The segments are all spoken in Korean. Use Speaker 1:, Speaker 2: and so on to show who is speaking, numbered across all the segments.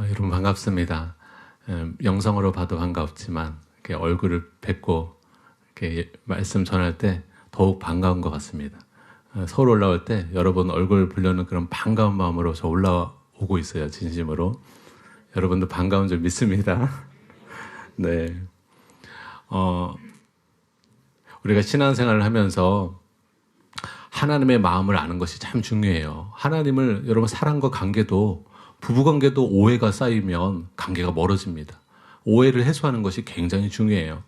Speaker 1: 여러분 반갑습니다. 영상으로 봐도 반갑지만 이렇게 얼굴을 뵙고 이렇게 말씀 전할 때 더욱 반가운 것 같습니다. 서울 올라올 때 여러분 얼굴 보려는 그런 반가운 마음으로 저 올라오고 있어요. 진심으로. 여러분도 반가운 줄 믿습니다. 네. 우리가 신앙생활을 하면서 하나님의 마음을 아는 것이 참 중요해요. 하나님을 여러분 사랑과 관계도 부부관계도 오해가 쌓이면 관계가 멀어집니다. 오해를 해소하는 것이 굉장히 중요해요.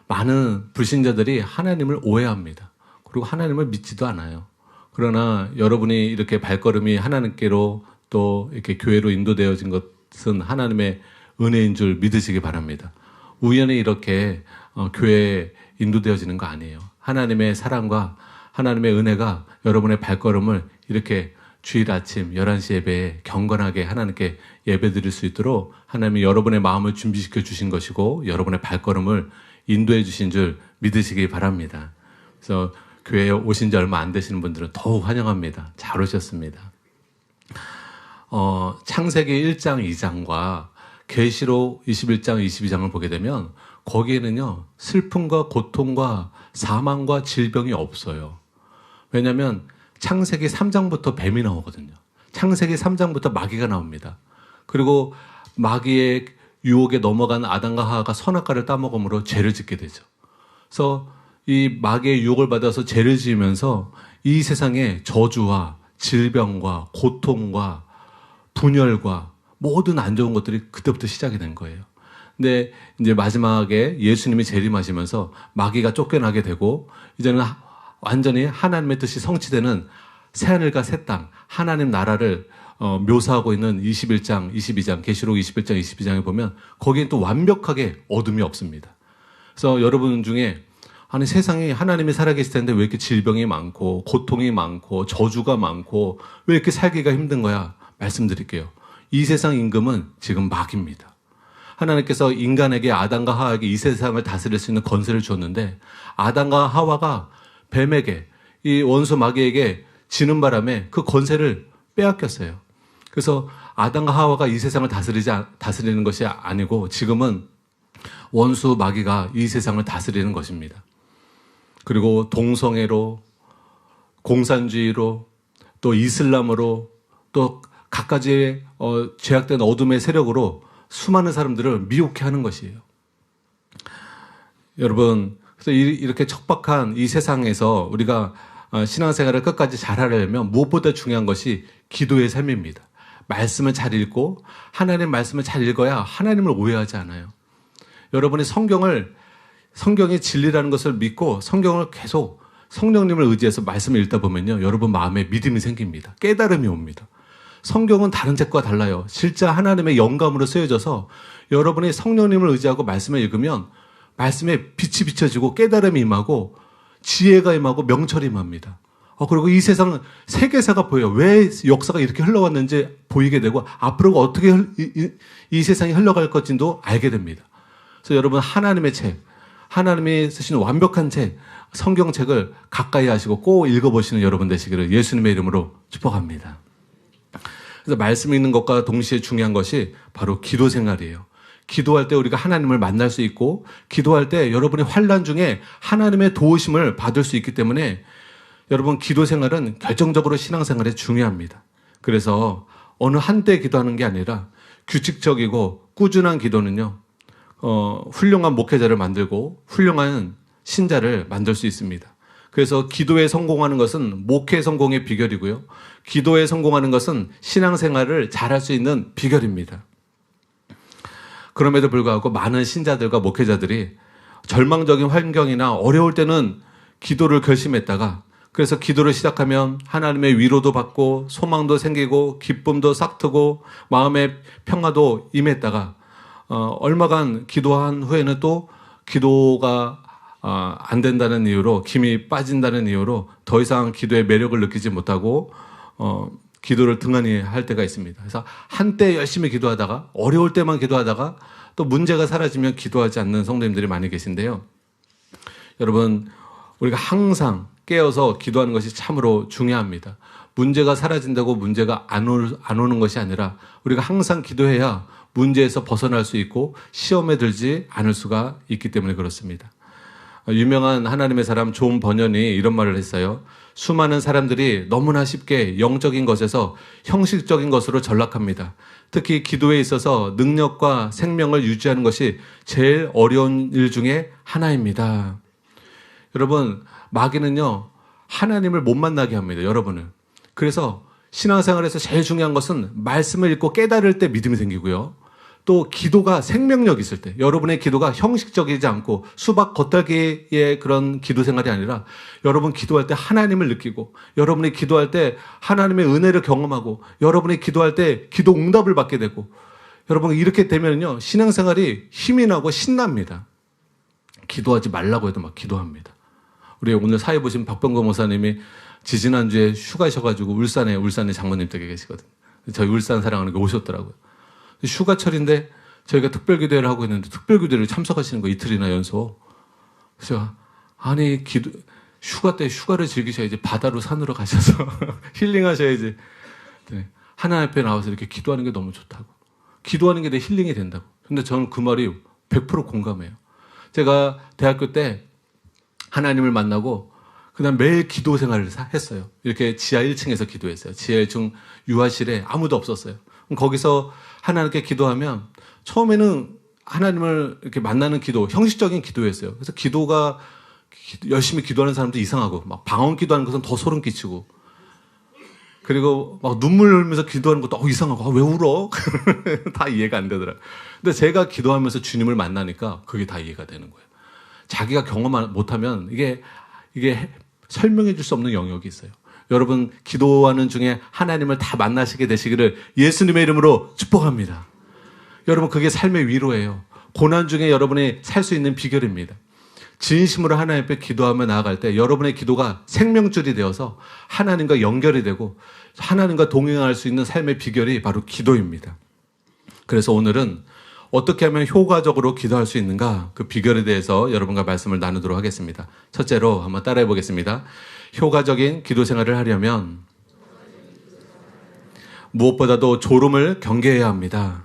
Speaker 1: 많은 불신자들이 하나님을 오해합니다. 그리고 하나님을 믿지도 않아요. 그러나 여러분이 이렇게 발걸음이 하나님께로 또 이렇게 교회로 인도되어진 것은 하나님의 은혜인 줄 믿으시기 바랍니다. 우연히 이렇게 교회에 인도되어지는 거 아니에요. 하나님의 사랑과 하나님의 은혜가 여러분의 발걸음을 이렇게 주일 아침 11시 예배에 경건하게 하나님께 예배 드릴 수 있도록 하나님이 여러분의 마음을 준비시켜 주신 것이고 여러분의 발걸음을 인도해 주신 줄 믿으시기 바랍니다. 그래서 교회에 오신 지 얼마 안 되시는 분들은 더욱 환영합니다. 잘 오셨습니다. 창세기 1장 2장과 계시록 21장 22장을 보게 되면 거기에는요 슬픔과 고통과 사망과 질병이 없어요. 왜냐하면 창세기 3장부터 뱀이 나오거든요. 창세기 3장부터 마귀가 나옵니다. 그리고 마귀의 유혹에 넘어간 아담과 하와가 선악과를 따먹음으로 죄를 짓게 되죠. 그래서 이 마귀의 유혹을 받아서 죄를 지으면서 이 세상에 저주와 질병과 고통과 분열과 모든 안 좋은 것들이 그때부터 시작이 된 거예요. 근데 이제 마지막에 예수님이 재림하시면서 마귀가 쫓겨나게 되고 이제는 완전히 하나님의 뜻이 성취되는 새하늘과 새 땅, 하나님 나라를 묘사하고 있는 21장, 22장, 계시록 21장, 22장에 보면 거기엔 또 완벽하게 어둠이 없습니다. 그래서 여러분 중에 아니 세상에 하나님이 살아계실 텐데 왜 이렇게 질병이 많고 고통이 많고 저주가 많고 왜 이렇게 살기가 힘든 거야? 말씀드릴게요. 이 세상 임금은 지금 마귀입니다. 하나님께서 인간에게 아담과 하와에게 이 세상을 다스릴 수 있는 권세를 줬는데 아담과 하와가 뱀에게 이 원수 마귀에게 지는 바람에 그 권세를 빼앗겼어요. 그래서 아담과 하와가 이 세상을 다스리는 것이 아니고 지금은 원수 마귀가 이 세상을 다스리는 것입니다. 그리고 동성애로 공산주의로 또 이슬람으로 또 갖가지의 죄악된 어둠의 세력으로 수많은 사람들을 미혹해 하는 것이에요. 여러분 그래서 이렇게 척박한 이 세상에서 우리가 신앙생활을 끝까지 잘하려면 무엇보다 중요한 것이 기도의 삶입니다. 말씀을 잘 읽고 하나님의 말씀을 잘 읽어야 하나님을 오해하지 않아요. 여러분이 성경이 진리라는 것을 믿고 성경을 계속 성령님을 의지해서 말씀을 읽다 보면요. 여러분 마음에 믿음이 생깁니다. 깨달음이 옵니다. 성경은 다른 책과 달라요. 실제 하나님의 영감으로 쓰여져서 여러분이 성령님을 의지하고 말씀을 읽으면 말씀에 빛이 비춰지고 깨달음이 임하고 지혜가 임하고 명철이 임합니다. 그리고 이 세상은 세계사가 보여요. 왜 역사가 이렇게 흘러왔는지 보이게 되고 앞으로 어떻게 이 세상이 흘러갈 것인지도 알게 됩니다. 그래서 여러분 하나님의 책, 하나님이 쓰시는 완벽한 책, 성경책을 가까이 하시고 꼭 읽어보시는 여러분 되시기를 예수님의 이름으로 축복합니다. 그래서 말씀 읽는 것과 동시에 중요한 것이 바로 기도 생활이에요. 기도할 때 우리가 하나님을 만날 수 있고 기도할 때 여러분이 환난 중에 하나님의 도우심을 받을 수 있기 때문에 여러분 기도 생활은 결정적으로 신앙생활에 중요합니다. 그래서 어느 한때 기도하는 게 아니라 규칙적이고 꾸준한 기도는요. 훌륭한 목회자를 만들고 훌륭한 신자를 만들 수 있습니다. 그래서 기도에 성공하는 것은 목회 성공의 비결이고요. 기도에 성공하는 것은 신앙생활을 잘할 수 있는 비결입니다. 그럼에도 불구하고 많은 신자들과 목회자들이 절망적인 환경이나 어려울 때는 기도를 결심했다가 그래서 기도를 시작하면 하나님의 위로도 받고 소망도 생기고 기쁨도 싹트고 마음의 평화도 임했다가 얼마간 기도한 후에는 또 기도가 안 된다는 이유로 힘이 빠진다는 이유로 더 이상 기도의 매력을 느끼지 못하고 기도를 등한히 할 때가 있습니다. 그래서 한때 열심히 기도하다가 어려울 때만 기도하다가 또 문제가 사라지면 기도하지 않는 성도님들이 많이 계신데요. 여러분 우리가 항상 깨어서 기도하는 것이 참으로 중요합니다. 문제가 사라진다고 문제가 안 오는 것이 아니라 우리가 항상 기도해야 문제에서 벗어날 수 있고 시험에 들지 않을 수가 있기 때문에 그렇습니다. 유명한 하나님의 사람 존 버년이 이런 말을 했어요. 수많은 사람들이 너무나 쉽게 영적인 것에서 형식적인 것으로 전락합니다. 특히 기도에 있어서 능력과 생명을 유지하는 것이 제일 어려운 일 중에 하나입니다. 여러분, 마귀는요, 하나님을 못 만나게 합니다. 여러분을. 그래서 신앙생활에서 제일 중요한 것은 말씀을 읽고 깨달을 때 믿음이 생기고요. 또 기도가 생명력이 있을 때, 여러분의 기도가 형식적이지 않고 수박 겉핥기의 그런 기도 생활이 아니라 여러분 기도할 때 하나님을 느끼고, 여러분이 기도할 때 하나님의 은혜를 경험하고, 여러분이 기도할 때 기도 응답을 받게 되고, 여러분 이렇게 되면요 신앙생활이 힘이 나고 신납니다. 기도하지 말라고 해도 막 기도합니다. 우리 오늘 사회 보신 박병거 목사님이 지지난주에 휴가셔가지고 울산에 장모님 댁에 계시거든요. 저희 울산 사랑하는 게 오셨더라고요. 휴가철인데 저희가 특별기도회를 하고 있는데 특별기도회를 참석하시는 거 이틀이나 연속. 그래서 아니 휴가 때 휴가를 즐기셔야지, 바다로 산으로 가셔서 힐링하셔야지. 하나님 앞에 나와서 이렇게 기도하는 게 너무 좋다고. 기도하는 게 내 힐링이 된다고. 근데 저는 그 말이 100% 공감해요. 제가 대학교 때 하나님을 만나고 그다음 매일 기도 생활을 했어요. 이렇게 지하 1층에서 기도했어요. 지하 1층 유아실에 아무도 없었어요. 거기서 하나님께 기도하면 처음에는 하나님을 이렇게 만나는 기도, 형식적인 기도였어요. 그래서 기도가 열심히 기도하는 사람도 이상하고, 막 방언 기도하는 것은 더 소름 끼치고, 그리고 막 눈물 흘리면서 기도하는 것도 이상하고, 왜 울어? 다 이해가 안 되더라. 근데 제가 기도하면서 주님을 만나니까 그게 다 이해가 되는 거예요. 자기가 경험 못하면 이게 설명해 줄 수 없는 영역이 있어요. 여러분 기도하는 중에 하나님을 다 만나시게 되시기를 예수님의 이름으로 축복합니다. 여러분 그게 삶의 위로예요. 고난 중에 여러분이 살 수 있는 비결입니다. 진심으로 하나님 앞에 기도하며 나아갈 때 여러분의 기도가 생명줄이 되어서 하나님과 연결이 되고 하나님과 동행할 수 있는 삶의 비결이 바로 기도입니다. 그래서 오늘은 어떻게 하면 효과적으로 기도할 수 있는가, 그 비결에 대해서 여러분과 말씀을 나누도록 하겠습니다. 첫째로 한번 따라해 보겠습니다. 효과적인 기도 생활을 하려면 무엇보다도 졸음을 경계해야 합니다.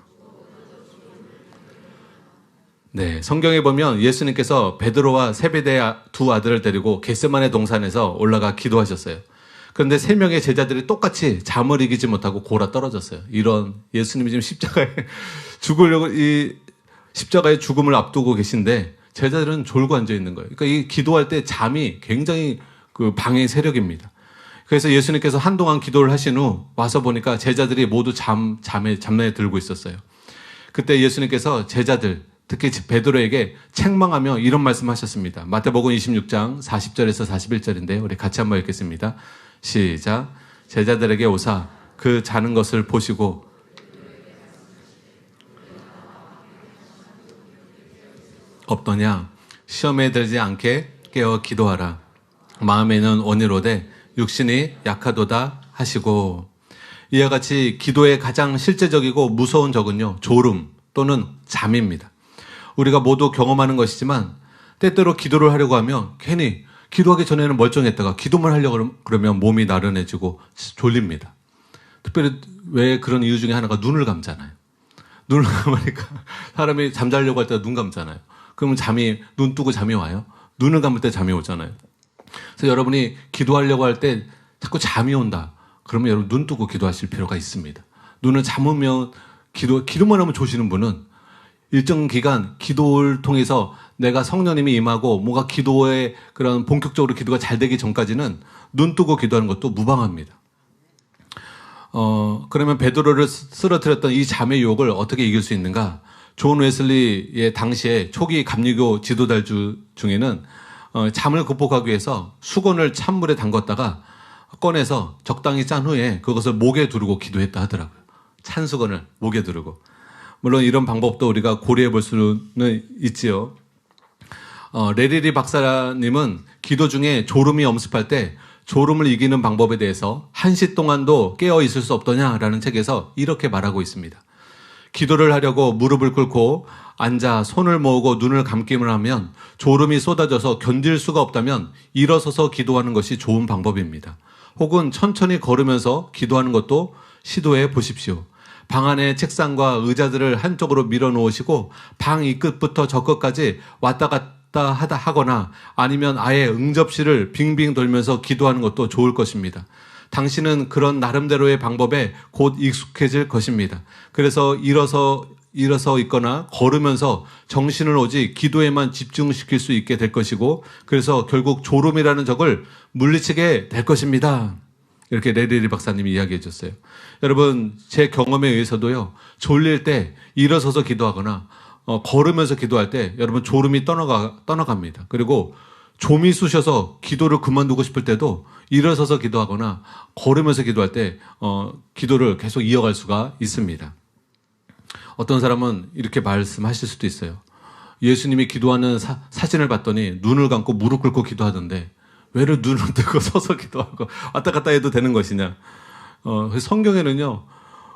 Speaker 1: 네, 성경에 보면 예수님께서 베드로와 세베대의 두 아들을 데리고 겟세마네 동산에서 올라가 기도하셨어요. 그런데 3명의 제자들이 똑같이 잠을 이기지 못하고 골아 떨어졌어요. 이런, 예수님이 지금 십자가의 죽음을 앞두고 계신데 제자들은 졸고 앉아 있는 거예요. 그러니까 이 기도할 때 잠이 굉장히 그 방해 세력입니다. 그래서 예수님께서 한동안 기도를 하신 후 와서 보니까 제자들이 모두 잠에 들고 있었어요. 그때 예수님께서 제자들, 특히 베드로에게 책망하며 이런 말씀하셨습니다. 마태복음 26장 40절에서 41절인데 우리 같이 한번 읽겠습니다. 시작. 제자들에게 오사 그 자는 것을 보시고 없더냐 시험에 들지 않게 깨어 기도하라. 마음에는 원이로되 육신이 약하도다 하시고. 이와 같이 기도의 가장 실제적이고 무서운 적은요 졸음 또는 잠입니다. 우리가 모두 경험하는 것이지만 때때로 기도를 하려고 하면 괜히 기도하기 전에는 멀쩡했다가 기도만 하려고 그러면 몸이 나른해지고 졸립니다. 특별히 왜 그런 이유 중에 하나가 눈을 감잖아요. 눈을 감으니까 사람이 잠자려고 할 때 눈 감잖아요. 그러면 눈 뜨고 잠이 와요? 눈을 감을 때 잠이 오잖아요. 그래서 여러분이 기도하려고 할 때 자꾸 잠이 온다. 그러면 여러분 눈 뜨고 기도하실 필요가 있습니다. 눈을 감으면 기도만 하면 조시는 분은 일정 기간 기도를 통해서 내가 성령님이 임하고 뭔가 기도에 그런 본격적으로 기도가 잘 되기 전까지는 눈 뜨고 기도하는 것도 무방합니다. 그러면 베드로를 쓰러뜨렸던 이 잠의 유혹을 어떻게 이길 수 있는가? 존 웨슬리의 당시에 초기 감리교 지도자 중에는 잠을 극복하기 위해서 수건을 찬물에 담궜다가 꺼내서 적당히 짠 후에 그것을 목에 두르고 기도했다 하더라고요. 찬 수건을 목에 두르고. 물론 이런 방법도 우리가 고려해 볼 수는 있지요. 레리리 박사님은 기도 중에 졸음이 엄습할 때 졸음을 이기는 방법에 대해서 1시 동안도 깨어 있을 수 없더냐라는 책에서 이렇게 말하고 있습니다. 기도를 하려고 무릎을 꿇고 앉아 손을 모으고 눈을 감기만 하면 졸음이 쏟아져서 견딜 수가 없다면 일어서서 기도하는 것이 좋은 방법입니다. 혹은 천천히 걸으면서 기도하는 것도 시도해 보십시오. 방 안의 책상과 의자들을 한쪽으로 밀어 놓으시고 방 이 끝부터 저 끝까지 왔다 갔다 하거나 아니면 아예 응접실을 빙빙 돌면서 기도하는 것도 좋을 것입니다. 당신은 그런 나름대로의 방법에 곧 익숙해질 것입니다. 그래서 일어서 있거나 걸으면서 정신을 오직 기도에만 집중시킬 수 있게 될 것이고, 그래서 결국 졸음이라는 적을 물리치게 될 것입니다. 이렇게 레리리 박사님이 이야기해 줬어요. 여러분, 제 경험에 의해서도요, 졸릴 때 일어서서 기도하거나 걸으면서 기도할 때 여러분 졸음이 떠나갑니다. 그리고 좀이 쑤셔서 기도를 그만두고 싶을 때도 일어서서 기도하거나 걸으면서 기도할 때 기도를 계속 이어갈 수가 있습니다. 어떤 사람은 이렇게 말씀하실 수도 있어요. 예수님이 기도하는 사진을 봤더니 눈을 감고 무릎 꿇고 기도하던데 왜 눈을 뜨고 서서 기도하고 왔다 갔다 해도 되는 것이냐. 성경에는요,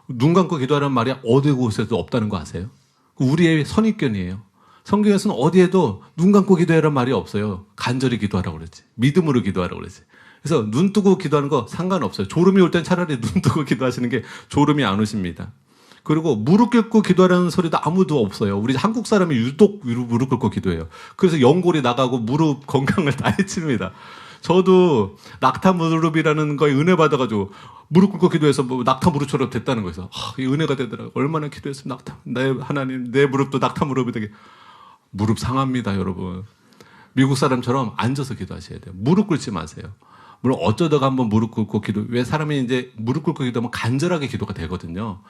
Speaker 1: 눈 감고 기도하라는 말이 어디 곳에도 없다는 거 아세요? 우리의 선입견이에요. 성경에서는 어디에도 눈 감고 기도하라는 말이 없어요. 간절히 기도하라고 그러지. 믿음으로 기도하라고 그러지. 그래서 눈 뜨고 기도하는 거 상관없어요. 졸음이 올 땐 차라리 눈 뜨고 기도하시는 게 졸음이 안 오십니다. 그리고 무릎 꿇고 기도하라는 소리도 아무도 없어요. 우리 한국 사람이 유독 무릎 꿇고 기도해요. 그래서 연골이 나가고 무릎 건강을 다 해칩니다. 저도 낙타 무릎이라는 거에 은혜 받아가지고 무릎 꿇고 기도해서 뭐 낙타 무릎처럼 됐다는 거에서 이 은혜가 되더라고요. 얼마나 기도했으면 하나님 내 무릎도 낙타 무릎이 되게. 무릎 상합니다, 여러분. 미국 사람처럼 앉아서 기도하셔야 돼요. 무릎 꿇지 마세요. 물론 어쩌다가 한번 무릎 꿇고 왜 사람이 이제 무릎 꿇고 기도하면 간절하게 기도가 되거든요.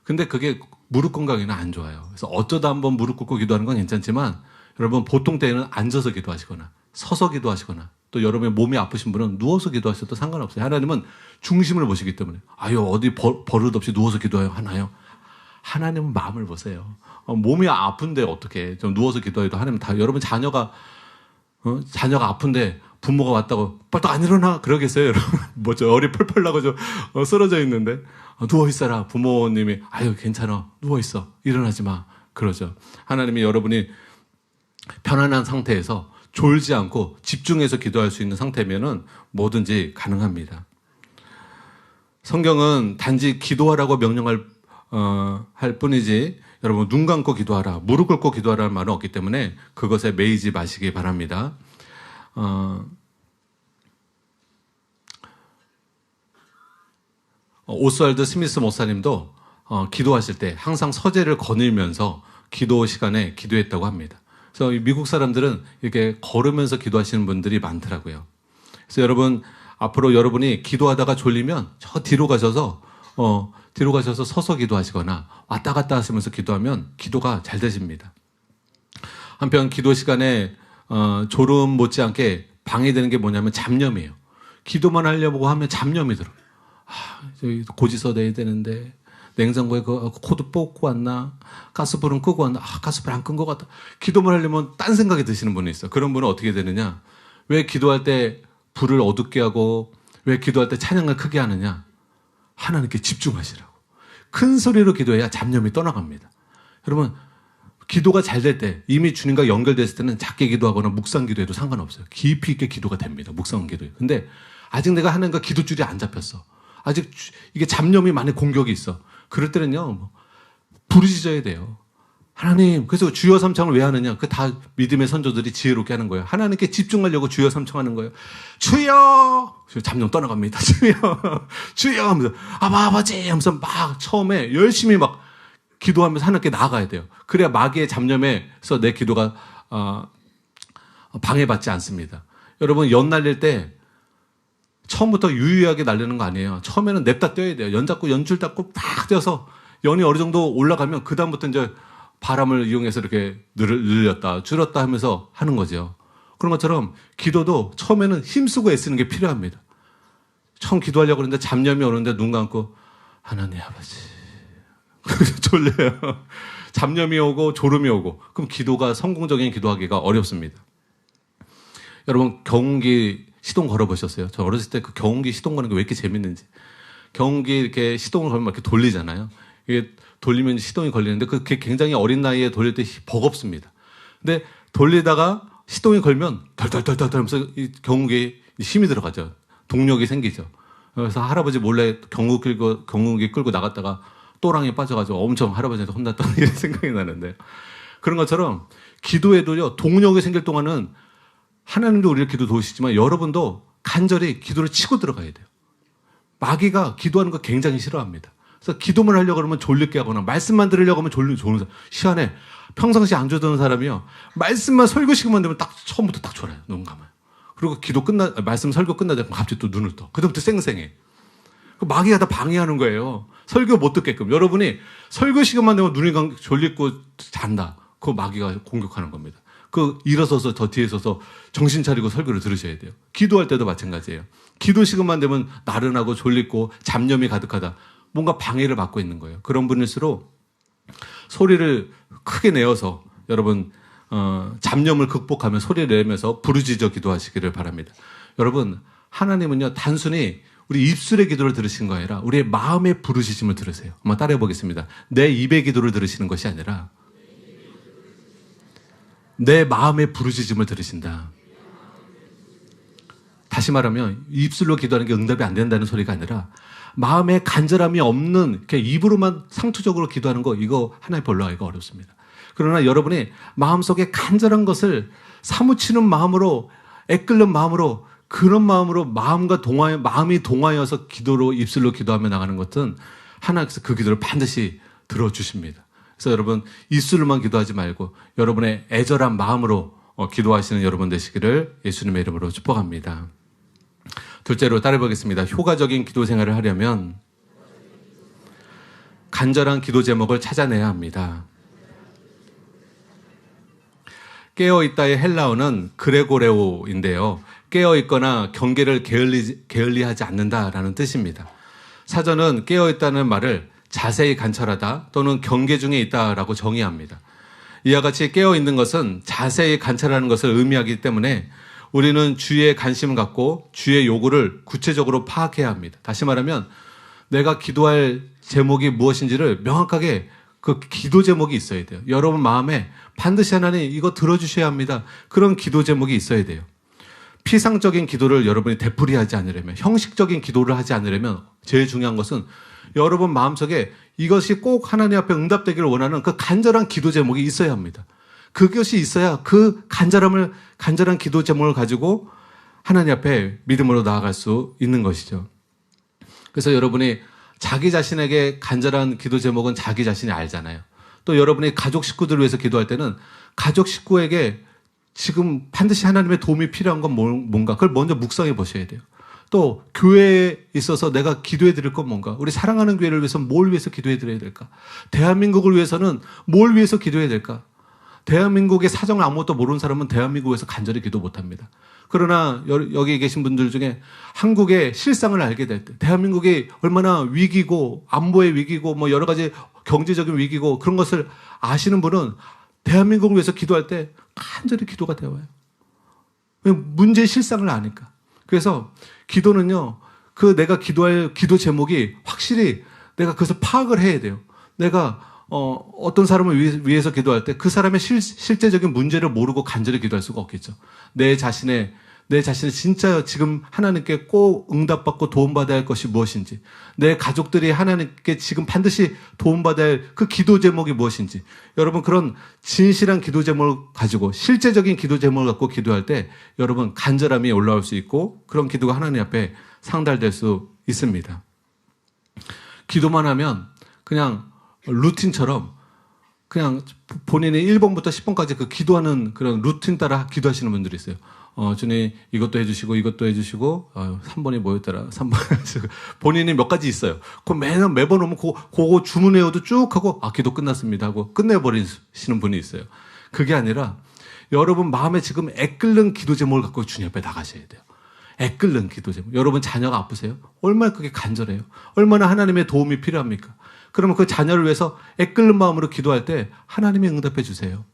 Speaker 1: 근데 그게 무릎 건강에는 안 좋아요. 그래서 어쩌다 한번 무릎 꿇고 기도하는 건 괜찮지만 여러분 보통 때에는 앉아서 기도하시거나 서서 기도하시거나 또 여러분의 몸이 아프신 분은 누워서 기도하셔도 상관없어요. 하나님은 중심을 보시기 때문에 어디 버릇없이 누워서 기도하나요? 하나님은 마음을 보세요. 몸이 아픈데 어떻게 좀 누워서 기도해도 하나님 다 여러분 자녀가 아픈데 부모가 왔다고 빨리 안 일어나 그러겠어요, 여러분? 뭐죠? 열이 펄펄 나고 좀 쓰러져 있는데 누워 있어라. 부모님이 괜찮아 누워 있어 일어나지 마 그러죠. 하나님이 여러분이 편안한 상태에서 졸지 않고 집중해서 기도할 수 있는 상태면은 뭐든지 가능합니다. 성경은 단지 기도하라고 명령할 할 뿐이지 여러분 눈 감고 기도하라, 무릎 꿇고 기도하라는 말은 없기 때문에 그것에 매이지 마시기 바랍니다. 오스왈드 스미스 목사님도 기도하실 때 항상 서재를 거닐면서 기도 시간에 기도했다고 합니다. 그래서 미국 사람들은 이렇게 걸으면서 기도하시는 분들이 많더라고요. 그래서 여러분 앞으로 여러분이 기도하다가 졸리면 저 뒤로 가셔서 서서 기도하시거나 왔다 갔다 하시면서 기도하면 기도가 잘 되십니다. 한편 기도 시간에 졸음 못지않게 방해되는 게 뭐냐면 잡념이에요. 기도만 하려고 하면 잡념이 들어요. 고지서 내야 되는데 냉장고에 그 코드 뽑고 왔나? 가스불은 끄고 왔나? 가스불 안 끈 것 같다. 기도만 하려면 딴 생각이 드시는 분이 있어요. 그런 분은 어떻게 되느냐? 왜 기도할 때 불을 어둡게 하고 왜 기도할 때 찬양을 크게 하느냐? 하나님께 집중하시라고. 큰 소리로 기도해야 잡념이 떠나갑니다. 여러분, 기도가 잘 될 때, 이미 주님과 연결됐을 때는 작게 기도하거나 묵상 기도해도 상관없어요. 깊이 있게 기도가 됩니다. 묵상 기도에. 근데 아직 내가 하나님과 기도줄이 안 잡혔어. 아직 이게 잡념이 많이 공격이 있어. 그럴 때는요, 부르짖어야 돼요. 하나님, 그래서 주여 삼창을 왜 하느냐? 그 다 믿음의 선조들이 지혜롭게 하는 거예요. 하나님께 집중하려고 주여 삼창하는 거예요. 주여! 잡념 떠나갑니다. 주여! 주여! 하면서, 아버지! 하면서 막 처음에 열심히 막 기도하면서 하나님께 나아가야 돼요. 그래야 마귀의 잡념에서 내 기도가, 방해받지 않습니다. 여러분, 연 날릴 때 처음부터 유유하게 날리는 거 아니에요. 처음에는 냅다 떼야 돼요. 연 잡고 연줄 잡고 팍 떼어서 연이 어느 정도 올라가면 그다음부터 이제 바람을 이용해서 이렇게 늘렸다 줄였다 하면서 하는 거죠. 그런 것처럼 기도도 처음에는 힘쓰고 애쓰는 게 필요합니다. 처음 기도하려고 그러는데 잡념이 오는데 눈 감고 하나님 아버지 졸려요. 잡념이 오고 졸음이 오고 그럼 기도가 성공적인 기도하기가 어렵습니다. 여러분 경운기 시동 걸어보셨어요? 저 어렸을 때 그 경운기 시동 거는 게 왜 이렇게 재밌는지. 경운기 이렇게 시동을 걸면 이렇게 돌리잖아요. 이게 돌리면 시동이 걸리는데 그게 굉장히 어린 나이에 돌릴 때 버겁습니다. 근데 돌리다가 시동이 걸면 덜덜덜덜 하면서 이 경운기에 힘이 들어가죠. 동력이 생기죠. 그래서 할아버지 몰래 경운기 끌고 나갔다가 또랑에 빠져가지고 엄청 할아버지한테 혼났던 일이 생각이 나는데, 그런 것처럼 기도에도요, 동력이 생길 동안은 하나님도 우리를 기도 도우시지만 여러분도 간절히 기도를 치고 들어가야 돼요. 마귀가 기도하는 거 굉장히 싫어합니다. 그래서 기도만 하려고 그러면 졸리게 하거나 말씀만 들으려고 하면 졸는 사람. 시간에 평상시 안 졸던 사람이요, 말씀만 설교 시간만 되면 딱 처음부터 딱 졸아요. 눈 감아요. 그리고 말씀 설교 끝나자 갑자기 또 눈을 떠. 그다음부터 쌩쌩해. 마귀가 다 방해하는 거예요. 설교 못 듣게끔. 여러분이 설교 시간만 되면 눈이 졸리고 잔다. 그거 마귀가 공격하는 겁니다. 일어서서 저 뒤에 서서 정신 차리고 설교를 들으셔야 돼요. 기도할 때도 마찬가지예요. 기도 시간만 되면 나른하고 졸리고 잡념이 가득하다. 뭔가 방해를 받고 있는 거예요. 그런 분일수록 소리를 크게 내어서 여러분 잡념을 극복하며 소리를 내면서 부르짖어 기도하시기를 바랍니다. 여러분, 하나님은요, 단순히 우리 입술의 기도를 들으시는 거 아니라 우리의 마음의 부르짖음을 들으세요. 한번 따라해 보겠습니다. 내 입의 기도를 들으시는 것이 아니라 내 마음의 부르짖음을 들으신다. 다시 말하면 입술로 기도하는 게 응답이 안 된다는 소리가 아니라 마음에 간절함이 없는, 이렇게 입으로만 상투적으로 기도하는 거, 이거 하나님 별로 하기가 어렵습니다. 그러나 여러분이 마음속에 간절한 것을 사무치는 마음으로, 애끓는 마음으로, 그런 마음으로 마음이 동하여서 기도로, 입술로 기도하며 나가는 것은 하나님께서 그 기도를 반드시 들어주십니다. 그래서 여러분, 입술로만 기도하지 말고 여러분의 애절한 마음으로 기도하시는 여러분 되시기를 예수님의 이름으로 축복합니다. 둘째로 따라해보겠습니다. 효과적인 기도 생활을 하려면 간절한 기도 제목을 찾아내야 합니다. 깨어있다의 헬라어는 그레고레오인데요. 깨어있거나 경계를 게을리하지 않는다라는 뜻입니다. 사전은 깨어있다는 말을 자세히 관찰하다 또는 경계 중에 있다라고 정의합니다. 이와 같이 깨어있는 것은 자세히 관찰하는 것을 의미하기 때문에 우리는 주의 관심을 갖고 주의 요구를 구체적으로 파악해야 합니다. 다시 말하면 내가 기도할 제목이 무엇인지를 명확하게 그 기도 제목이 있어야 돼요. 여러분 마음에 반드시 하나님 이거 들어주셔야 합니다. 그런 기도 제목이 있어야 돼요. 피상적인 기도를 여러분이 되풀이하지 않으려면, 형식적인 기도를 하지 않으려면 제일 중요한 것은 여러분 마음속에 이것이 꼭 하나님 앞에 응답되기를 원하는 그 간절한 기도 제목이 있어야 합니다. 그것이 있어야 그 간절한 기도 제목을 가지고 하나님 앞에 믿음으로 나아갈 수 있는 것이죠. 그래서 여러분이 자기 자신에게 간절한 기도 제목은 자기 자신이 알잖아요. 또 여러분이 가족 식구들을 위해서 기도할 때는 가족 식구에게 지금 반드시 하나님의 도움이 필요한 건 뭔가, 그걸 먼저 묵상해 보셔야 돼요. 또 교회에 있어서 내가 기도해 드릴 건 뭔가, 우리 사랑하는 교회를 위해서 뭘 위해서 기도해 드려야 될까? 대한민국을 위해서는 뭘 위해서 기도해야 될까? 대한민국의 사정을 아무것도 모르는 사람은 대한민국에서 간절히 기도 못합니다. 그러나 여기 계신 분들 중에 한국의 실상을 알게 될 때, 대한민국이 얼마나 위기고 안보의 위기고 뭐 여러 가지 경제적인 위기고 그런 것을 아시는 분은 대한민국을 위해서 기도할 때 간절히 기도가 되어요. 문제의 실상을 아니까. 그래서 기도는요, 내가 기도할 기도 제목이 확실히 내가 그것을 파악을 해야 돼요. 내가 어떤 사람을 위해서 기도할 때 그 사람의 실제적인 문제를 모르고 간절히 기도할 수가 없겠죠. 내 자신이 진짜 지금 하나님께 꼭 응답받고 도움받아야 할 것이 무엇인지, 내 가족들이 하나님께 지금 반드시 도움받아야 할 그 기도 제목이 무엇인지, 여러분 그런 진실한 기도 제목을 가지고 실제적인 기도 제목을 갖고 기도할 때 여러분 간절함이 올라올 수 있고 그런 기도가 하나님 앞에 상달될 수 있습니다. 기도만 하면 그냥 루틴처럼 그냥 본인이 1번부터 10번까지 그 기도하는 그런 루틴 따라 기도하시는 분들이 있어요. 주님 이것도 해주시고 이것도 해주시고 3번이 뭐였더라? 3번 본인이 몇 가지 있어요. 그럼 매번 오면 그거 주문 외워도 쭉 하고 기도 끝났습니다 하고 끝내버리시는 분이 있어요. 그게 아니라 여러분 마음에 지금 애끓는 기도 제목을 갖고 주님 앞에 나가셔야 돼요. 애끓는 기도 제목. 여러분 자녀가 아프세요? 얼마나 그게 간절해요. 얼마나 하나님의 도움이 필요합니까? 그러면 그 자녀를 위해서 애끓는 마음으로 기도할 때 하나님이 응답해 주세요.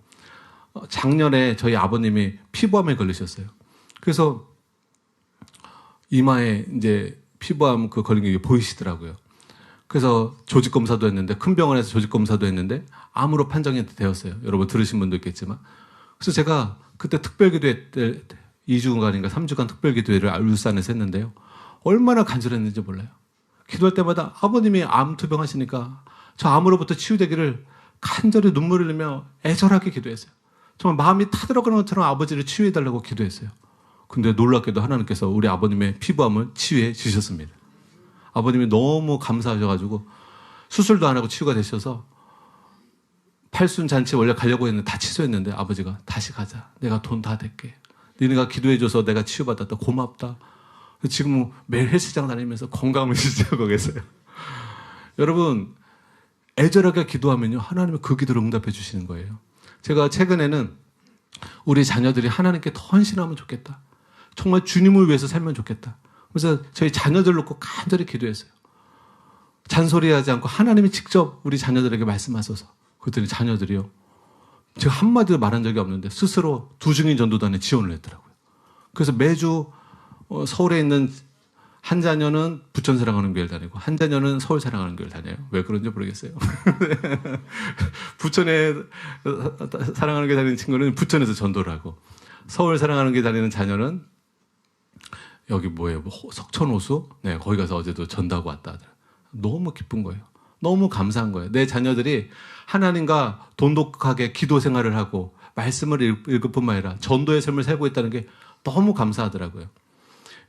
Speaker 1: 작년에 저희 아버님이 피부암에 걸리셨어요. 그래서 이마에 이제 피부암 걸린 게 보이시더라고요. 그래서 조직 검사도 했는데, 큰 병원에서 조직 검사도 했는데 암으로 판정이 되었어요. 여러분 들으신 분도 있겠지만. 그래서 제가 그때 특별기도회 때 2주간인가 3주간 특별기도회를 울산에서 했는데요. 얼마나 간절했는지 몰라요. 기도할 때마다 아버님이 암 투병하시니까 저 암으로부터 치유되기를 간절히 눈물을 흘리며 애절하게 기도했어요. 정말 마음이 타들어가는 것처럼 아버지를 치유해달라고 기도했어요. 근데 놀랍게도 하나님께서 우리 아버님의 피부암을 치유해 주셨습니다. 아버님이 너무 감사하셔가지고 수술도 안 하고 치유가 되셔서 팔순 잔치 원래 가려고 했는데 다 취소했는데 아버지가 다시 가자. 내가 돈 다 댈게. 니네가 기도해줘서 내가 치유받았다. 고맙다. 지금 매일 헬스장 다니면서 건강을 유지하고 계세요. 여러분, 애절하게 기도하면요, 하나님은 그 기도를 응답해 주시는 거예요. 제가 최근에는 우리 자녀들이 하나님께 더 헌신하면 좋겠다. 정말 주님을 위해서 살면 좋겠다. 그래서 저희 자녀들 놓고 간절히 기도했어요. 잔소리하지 않고 하나님이 직접 우리 자녀들에게 말씀하셔서. 그랬더니 자녀들이요, 제가 한마디도 말한 적이 없는데 스스로 두중인 전도단에 지원을 했더라고요. 그래서 매주 서울에 있는 한 자녀는 부천 사랑하는 교회를 다니고 한 자녀는 서울 사랑하는 교회를 다녀요. 왜 그런지 모르겠어요. 부천에 사랑하는 교회 다니는 친구는 부천에서 전도를 하고, 서울 사랑하는 교회 다니는 자녀는 여기 뭐예요? 석천호수? 네, 거기 가서 어제도 전도하고 왔다 하더라고요. 너무 기쁜 거예요. 너무 감사한 거예요. 내 자녀들이 하나님과 돈독하게 기도 생활을 하고 말씀을 읽을 뿐만 아니라 전도의 삶을 살고 있다는 게 너무 감사하더라고요.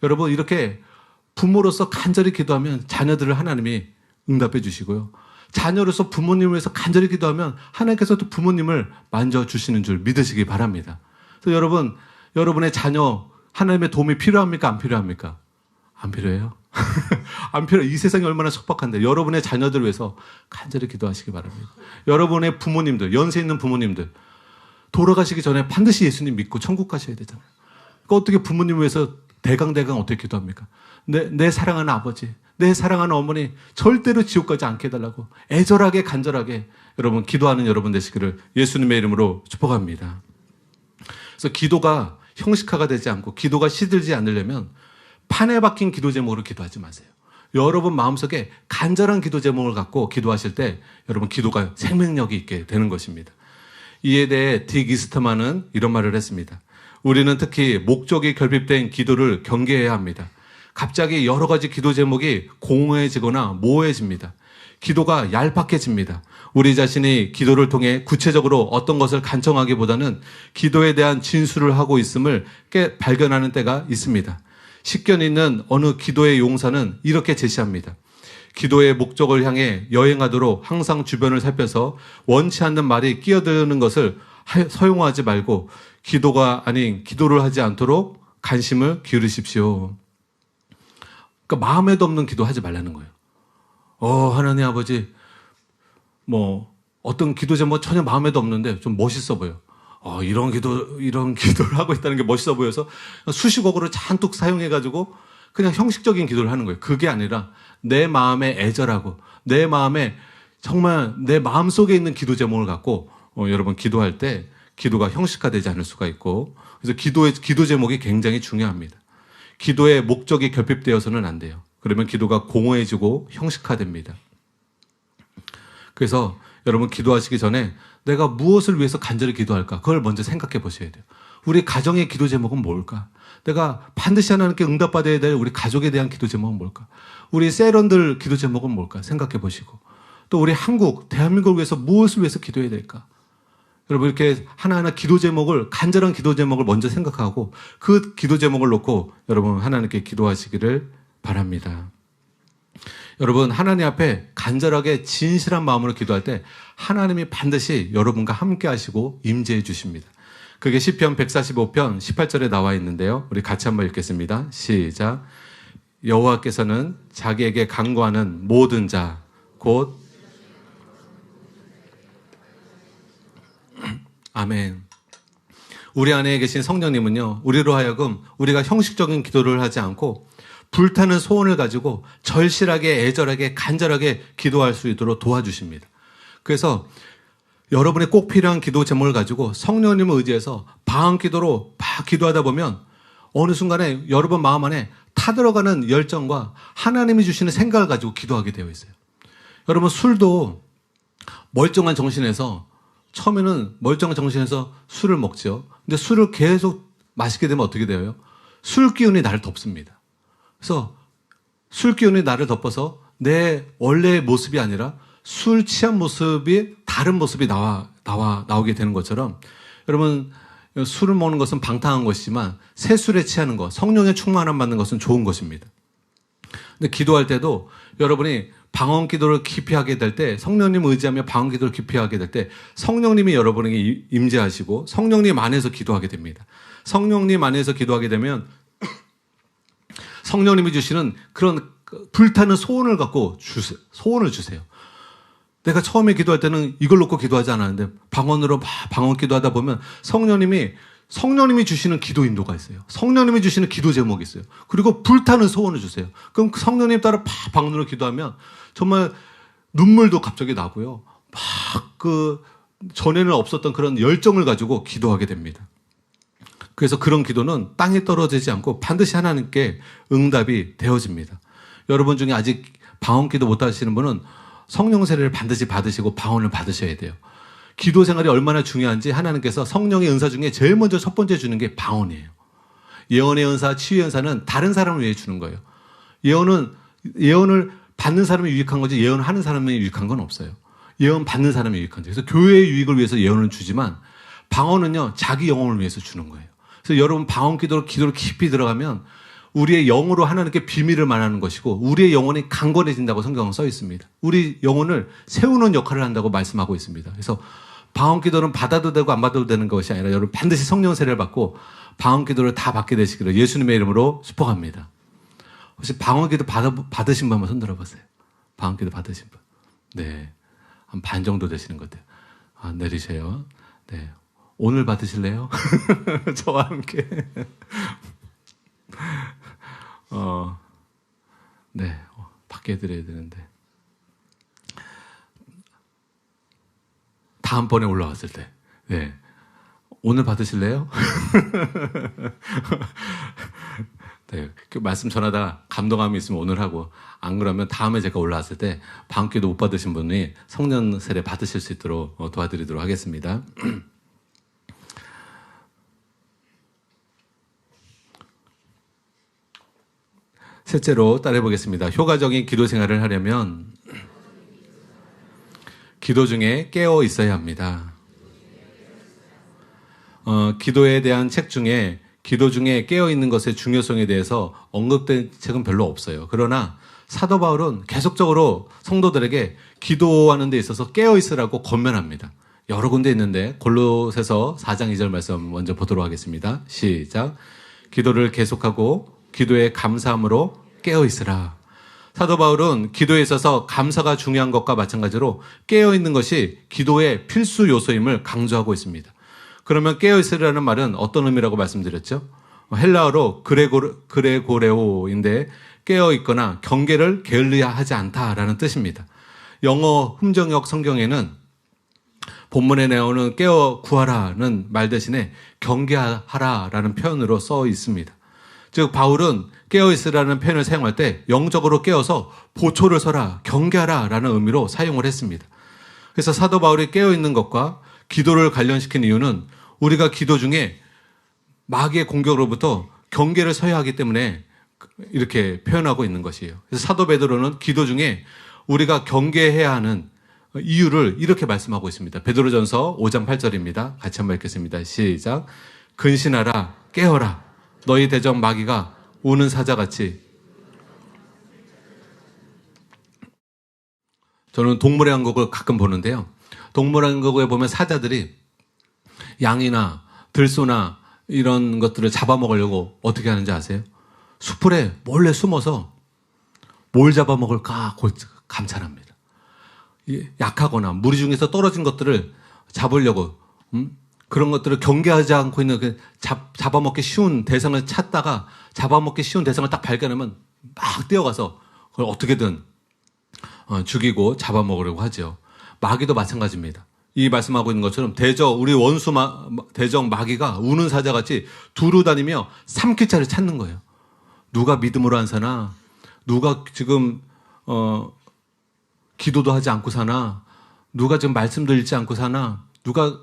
Speaker 1: 여러분, 이렇게 부모로서 간절히 기도하면 자녀들을 하나님이 응답해 주시고요. 자녀로서 부모님을 위해서 간절히 기도하면 하나님께서도 부모님을 만져주시는 줄 믿으시기 바랍니다. 그래서 여러분, 여러분의 자녀 하나님의 도움이 필요합니까? 안 필요합니까? 안 필요해요? 안 필요해요. 이 세상이 얼마나 척박한데 여러분의 자녀들을 위해서 간절히 기도하시기 바랍니다. 여러분의 부모님들, 연세 있는 부모님들, 돌아가시기 전에 반드시 예수님 믿고 천국 가셔야 되잖아요. 그러니까 어떻게 부모님을 위해서 대강 어떻게 기도합니까? 내 사랑하는 아버지, 내 사랑하는 어머니 절대로 지옥 가지 않게 해달라고 애절하게 간절하게 여러분 기도하는 여러분 되시기를 예수님의 이름으로 축복합니다. 그래서 기도가 형식화가 되지 않고 기도가 시들지 않으려면 판에 박힌 기도 제목으로 기도하지 마세요. 여러분 마음속에 간절한 기도 제목을 갖고 기도하실 때 여러분 기도가 생명력이 있게 되는 것입니다. 이에 대해 딕 이스트만은 이런 말을 했습니다. 우리는 특히 목적이 결핍된 기도를 경계해야 합니다. 갑자기 여러 가지 기도 제목이 공허해지거나 모호해집니다. 기도가 얄팍해집니다. 우리 자신이 기도를 통해 구체적으로 어떤 것을 간청하기보다는 기도에 대한 진술을 하고 있음을 발견하는 때가 있습니다. 식견 있는 어느 기도의 용사는 이렇게 제시합니다. 기도의 목적을 향해 여행하도록 항상 주변을 살펴서 원치 않는 말이 끼어드는 것을 서용하지 말고 기도가 아닌 기도를 하지 않도록 관심을 기울이십시오. 그러니까 마음에도 없는 기도하지 말라는 거예요. 하나님 아버지, 어떤 기도 제목 전혀 마음에도 없는데 좀 멋있어 보여. 이런 기도를 하고 있다는 게 멋있어 보여서 수식어구를 잔뜩 사용해가지고 그냥 형식적인 기도를 하는 거예요. 그게 아니라 내 마음에 애절하고 내 마음에 정말 내 마음 속에 있는 기도 제목을 갖고 여러분 기도할 때 기도가 형식화되지 않을 수가 있고, 그래서 기도 제목이 굉장히 중요합니다. 기도의 목적이 결핍되어서는 안 돼요. 그러면 기도가 공허해지고 형식화됩니다. 그래서 여러분 기도하시기 전에 내가 무엇을 위해서 간절히 기도할까? 그걸 먼저 생각해 보셔야 돼요. 우리 가정의 기도 제목은 뭘까? 내가 반드시 하나님께 응답받아야 될 우리 가족에 대한 기도 제목은 뭘까? 우리 세런들 기도 제목은 뭘까? 생각해 보시고, 또 우리 한국, 대한민국을 위해서 무엇을 위해서 기도해야 될까? 여러분 이렇게 하나하나 기도 제목을, 간절한 기도 제목을 먼저 생각하고 그 기도 제목을 놓고 여러분 하나님께 기도하시기를 바랍니다. 여러분 하나님 앞에 간절하게 진실한 마음으로 기도할 때 하나님이 반드시 여러분과 함께 하시고 임재해 주십니다. 그게 시편 145편 18절에 나와 있는데요. 우리 같이 한번 읽겠습니다. 시작. 여호와께서는 자기에게 간구하는 모든 자 곧 아멘. 우리 안에 계신 성령님은요, 우리로 하여금 우리가 형식적인 기도를 하지 않고 불타는 소원을 가지고 절실하게, 애절하게, 간절하게 기도할 수 있도록 도와주십니다. 그래서 여러분의 꼭 필요한 기도 제목을 가지고 성령님을 의지해서 방언 기도로 막 기도하다 보면 어느 순간에 여러분 마음 안에 타들어가는 열정과 하나님이 주시는 생각을 가지고 기도하게 되어 있어요. 여러분 술도 멀쩡한 정신에서 처음에는 멀쩡한 정신에서 술을 먹죠. 근데 술을 계속 마시게 되면 어떻게 돼요? 술 기운이 나를 덮습니다. 그래서 술 기운이 나를 덮어서 내 원래의 모습이 아니라 술 취한 모습이 다른 모습이 나오게 되는 것처럼 여러분 술을 먹는 것은 방탕한 것이지만 새 술에 취하는 것, 성령의 충만함 받는 것은 좋은 것입니다. 근데 기도할 때도 여러분이 방언 기도를 깊이 하게 될 때, 성령님 의지하며 방언 기도를 깊이 하게 될 때 성령님이 여러분에게 임재하시고 성령님 안에서 기도하게 됩니다. 성령님 안에서 기도하게 되면 성령님이 주시는 그런 불타는 소원을 갖고 소원을 주세요. 내가 처음에 기도할 때는 이걸 놓고 기도하지 않았는데 방언으로 방언 기도하다 보면 성령님이 주시는 기도 인도가 있어요. 성령님이 주시는 기도 제목이 있어요. 그리고 불타는 소원을 주세요. 그럼 성령님 따라 방언으로 기도하면 정말 눈물도 갑자기 나고요. 전에는 없었던 그런 열정을 가지고 기도하게 됩니다. 그래서 그런 기도는 땅에 떨어지지 않고 반드시 하나님께 응답이 되어집니다. 여러분 중에 아직 방언 기도 못 하시는 분은 성령 세례를 반드시 받으시고 방언을 받으셔야 돼요. 기도 생활이 얼마나 중요한지 하나님께서 성령의 은사 중에 제일 먼저 첫 번째 주는 게 방언이에요. 예언의 은사, 치유의 은사는 다른 사람을 위해 주는 거예요. 예언을 받는 사람이 유익한 거지 예언하는 사람이 유익한 건 없어요. 예언 받는 사람이 유익한 거죠. 그래서 교회의 유익을 위해서 예언을 주지만 방언은요, 자기 영혼을 위해서 주는 거예요. 그래서 여러분 방언 기도를 깊이 들어가면 우리의 영으로 하나님께 비밀을 말하는 것이고 우리의 영혼이 강건해진다고 성경은 써 있습니다. 우리 영혼을 세우는 역할을 한다고 말씀하고 있습니다. 그래서 방언 기도는 받아도 되고 안 받아도 되는 것이 아니라 여러분 반드시 성령 세례를 받고 방언 기도를 다 받게 되시기를 예수님의 이름으로 축복합니다. 혹시 방언 기도 받으신 분 한번 손 들어보세요. 방언 기도 받으신 분. 네. 한 반 정도 되시는 것 같아요. 내리세요. 네. 오늘 받으실래요? 저와 함께. 네. 받게 해드려야 되는데. 다음번에 올라왔을 때. 네. 오늘 받으실래요? 네, 그 말씀 전하다 감동함이 있으면 오늘 하고 안 그러면 다음에 제가 올라왔을 때 방귀도 못 받으신 분이 성령 세례 받으실 수 있도록 도와드리도록 하겠습니다. 셋째로 따라해 보겠습니다. 효과적인 기도 생활을 하려면 기도 중에 깨어 있어야 합니다. 기도에 대한 책 중에 기도 중에 깨어있는 것의 중요성에 대해서 언급된 책은 별로 없어요. 그러나 사도 바울은 계속적으로 성도들에게 기도하는 데 있어서 깨어있으라고 권면합니다. 여러 군데 있는데 골로새서 4장 2절 말씀 먼저 보도록 하겠습니다. 시작. 기도를 계속하고 기도에 감사함으로 깨어있으라. 사도 바울은 기도에 있어서 감사가 중요한 것과 마찬가지로 깨어있는 것이 기도의 필수 요소임을 강조하고 있습니다. 그러면 깨어있으라는 말은 어떤 의미라고 말씀드렸죠? 헬라어로 그레고레오인데 깨어있거나 경계를 게을리야 하지 않다라는 뜻입니다. 영어 흠정역 성경에는 본문에 나오는 깨어 구하라는 말 대신에 경계하라라는 표현으로 써 있습니다. 즉 바울은 깨어있으라는 표현을 사용할 때 영적으로 깨어서 보초를 서라, 경계하라라는 의미로 사용을 했습니다. 그래서 사도 바울이 깨어있는 것과 기도를 관련시킨 이유는 우리가 기도 중에 마귀의 공격으로부터 경계를 서야 하기 때문에 이렇게 표현하고 있는 것이에요. 그래서 사도 베드로는 기도 중에 우리가 경계해야 하는 이유를 이렇게 말씀하고 있습니다. 베드로전서 5장 8절입니다. 같이 한번 읽겠습니다. 시작. 근신하라, 깨어라. 너희 대적 마귀가 우는 사자같이. 저는 동물의 왕국을 가끔 보는데요. 동물의 왕국에 보면 사자들이 양이나 들소나 이런 것들을 잡아먹으려고 어떻게 하는지 아세요? 수풀에 몰래 숨어서 뭘 잡아먹을까 감찰합니다. 약하거나 무리 중에서 떨어진 것들을 잡으려고 그런 것들을 경계하지 않고 있는 잡아먹기 쉬운 대상을 찾다가 잡아먹기 쉬운 대상을 딱 발견하면 막 뛰어가서 그걸 어떻게든 죽이고 잡아먹으려고 하죠. 마귀도 마찬가지입니다. 이 말씀하고 있는 것처럼 우리 원수 대적 마귀가 우는 사자같이 두루 다니며 삼키차를 찾는 거예요. 누가 믿음으로 안 사나? 누가 지금 기도도 하지 않고 사나? 누가 지금 말씀도 읽지 않고 사나? 누가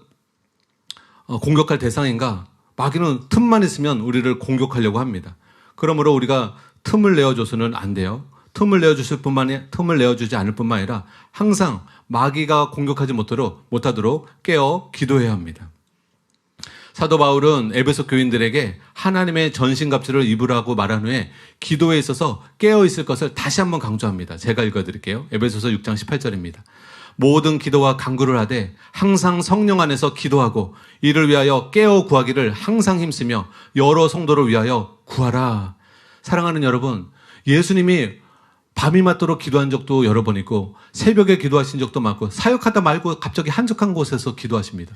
Speaker 1: 공격할 대상인가? 마귀는 틈만 있으면 우리를 공격하려고 합니다. 그러므로 우리가 틈을 내어줘서는 안 돼요. 틈을 내어주지 않을 뿐만 아니라 항상 마귀가 공격하지 못하도록 깨어 기도해야 합니다. 사도 바울은 에베소 교인들에게 하나님의 전신갑주를 입으라고 말한 후에 기도에 있어서 깨어 있을 것을 다시 한번 강조합니다. 제가 읽어드릴게요. 에베소서 6장 18절입니다. 모든 기도와 간구를 하되 항상 성령 안에서 기도하고 이를 위하여 깨어 구하기를 항상 힘쓰며 여러 성도를 위하여 구하라. 사랑하는 여러분, 예수님이 밤이 맞도록 기도한 적도 여러 번 있고 새벽에 기도하신 적도 많고 사역하다 말고 갑자기 한적한 곳에서 기도하십니다.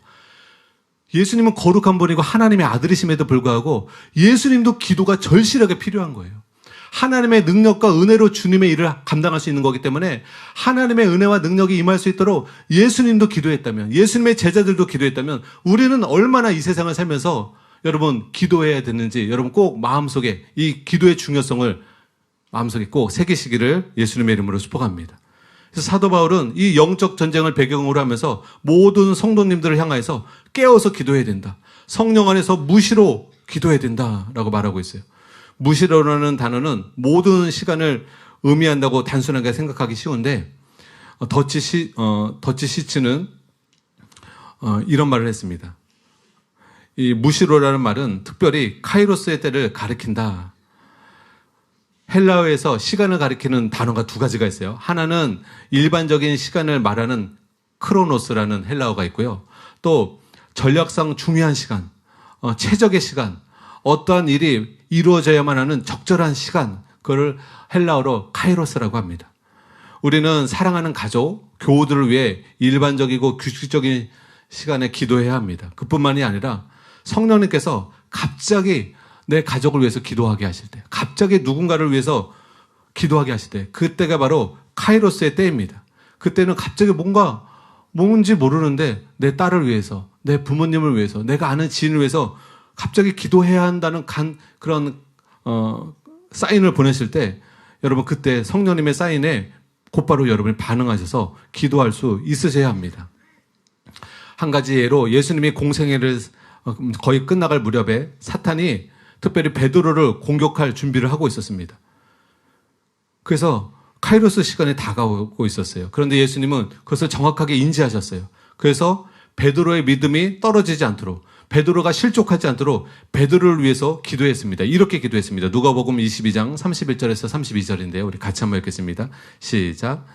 Speaker 1: 예수님은 거룩한 분이고 하나님의 아들이심에도 불구하고 예수님도 기도가 절실하게 필요한 거예요. 하나님의 능력과 은혜로 주님의 일을 감당할 수 있는 거기 때문에 하나님의 은혜와 능력이 임할 수 있도록 예수님도 기도했다면, 예수님의 제자들도 기도했다면 우리는 얼마나 이 세상을 살면서 여러분 기도해야 되는지 여러분 꼭 마음속에 이 기도의 중요성을 마음속에 꼭 새기시기를 예수님의 이름으로 축복합니다. 그래서 사도 바울은 이 영적 전쟁을 배경으로 하면서 모든 성도님들을 향해서 깨어서 기도해야 된다. 성령 안에서 무시로 기도해야 된다라고 말하고 있어요. 무시로라는 단어는 모든 시간을 의미한다고 단순하게 생각하기 쉬운데 더치 시츠는 이런 말을 했습니다. 이 무시로라는 말은 특별히 카이로스의 때를 가리킨다. 헬라어에서 시간을 가리키는 단어가 두 가지가 있어요. 하나는 일반적인 시간을 말하는 크로노스라는 헬라어가 있고요. 또 전략상 중요한 시간, 최적의 시간, 어떠한 일이 이루어져야만 하는 적절한 시간, 그걸 헬라어로 카이로스라고 합니다. 우리는 사랑하는 가족, 교우들을 위해 일반적이고 규칙적인 시간에 기도해야 합니다. 그뿐만이 아니라 성령님께서 갑자기 내 가족을 위해서 기도하게 하실 때, 갑자기 누군가를 위해서 기도하게 하실 때, 그때가 바로 카이로스의 때입니다. 그때는 갑자기 뭔지 모르는데 내 딸을 위해서, 내 부모님을 위해서, 내가 아는 지인을 위해서 갑자기 기도해야 한다는 그런 사인을 보내실 때 여러분 그때 성령님의 사인에 곧바로 여러분이 반응하셔서 기도할 수 있으셔야 합니다. 한 가지 예로 예수님이 공생애를 거의 끝나갈 무렵에 사탄이 특별히 베드로를 공격할 준비를 하고 있었습니다. 그래서 카이로스 시간이 다가오고 있었어요. 그런데 예수님은 그것을 정확하게 인지하셨어요. 그래서 베드로의 믿음이 떨어지지 않도록, 베드로가 실족하지 않도록 베드로를 위해서 기도했습니다. 이렇게 기도했습니다. 누가복음 22장 31절에서 32절인데요. 우리 같이 한번 읽겠습니다. 시작.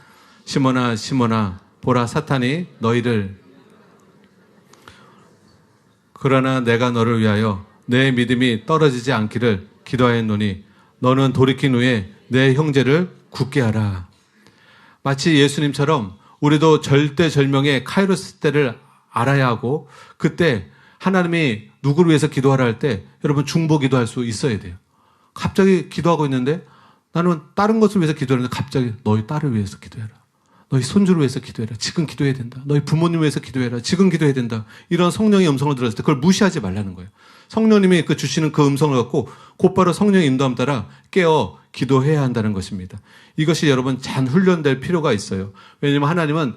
Speaker 1: 시몬아 시몬아 보라 사탄이 너희를 그러나 내가 너를 위하여 내 믿음이 떨어지지 않기를 기도하였노니 너는 돌이킨 후에 내 형제를 굳게 하라. 마치 예수님처럼 우리도 절대절명의 카이로스 때를 알아야 하고 그때 하나님이 누구를 위해서 기도하라 할 때 여러분 중보 기도할 수 있어야 돼요. 갑자기 기도하고 있는데 나는 다른 것을 위해서 기도하는데 갑자기 너희 딸을 위해서 기도해라. 너희 손주를 위해서 기도해라. 지금 기도해야 된다. 너희 부모님 위해서 기도해라. 지금 기도해야 된다. 이런 성령의 음성을 들었을 때 그걸 무시하지 말라는 거예요. 성령님이 주시는 그 음성을 갖고 곧바로 성령의 인도함 따라 깨어 기도해야 한다는 것입니다. 이것이 여러분 잘 훈련될 필요가 있어요. 왜냐하면 하나님은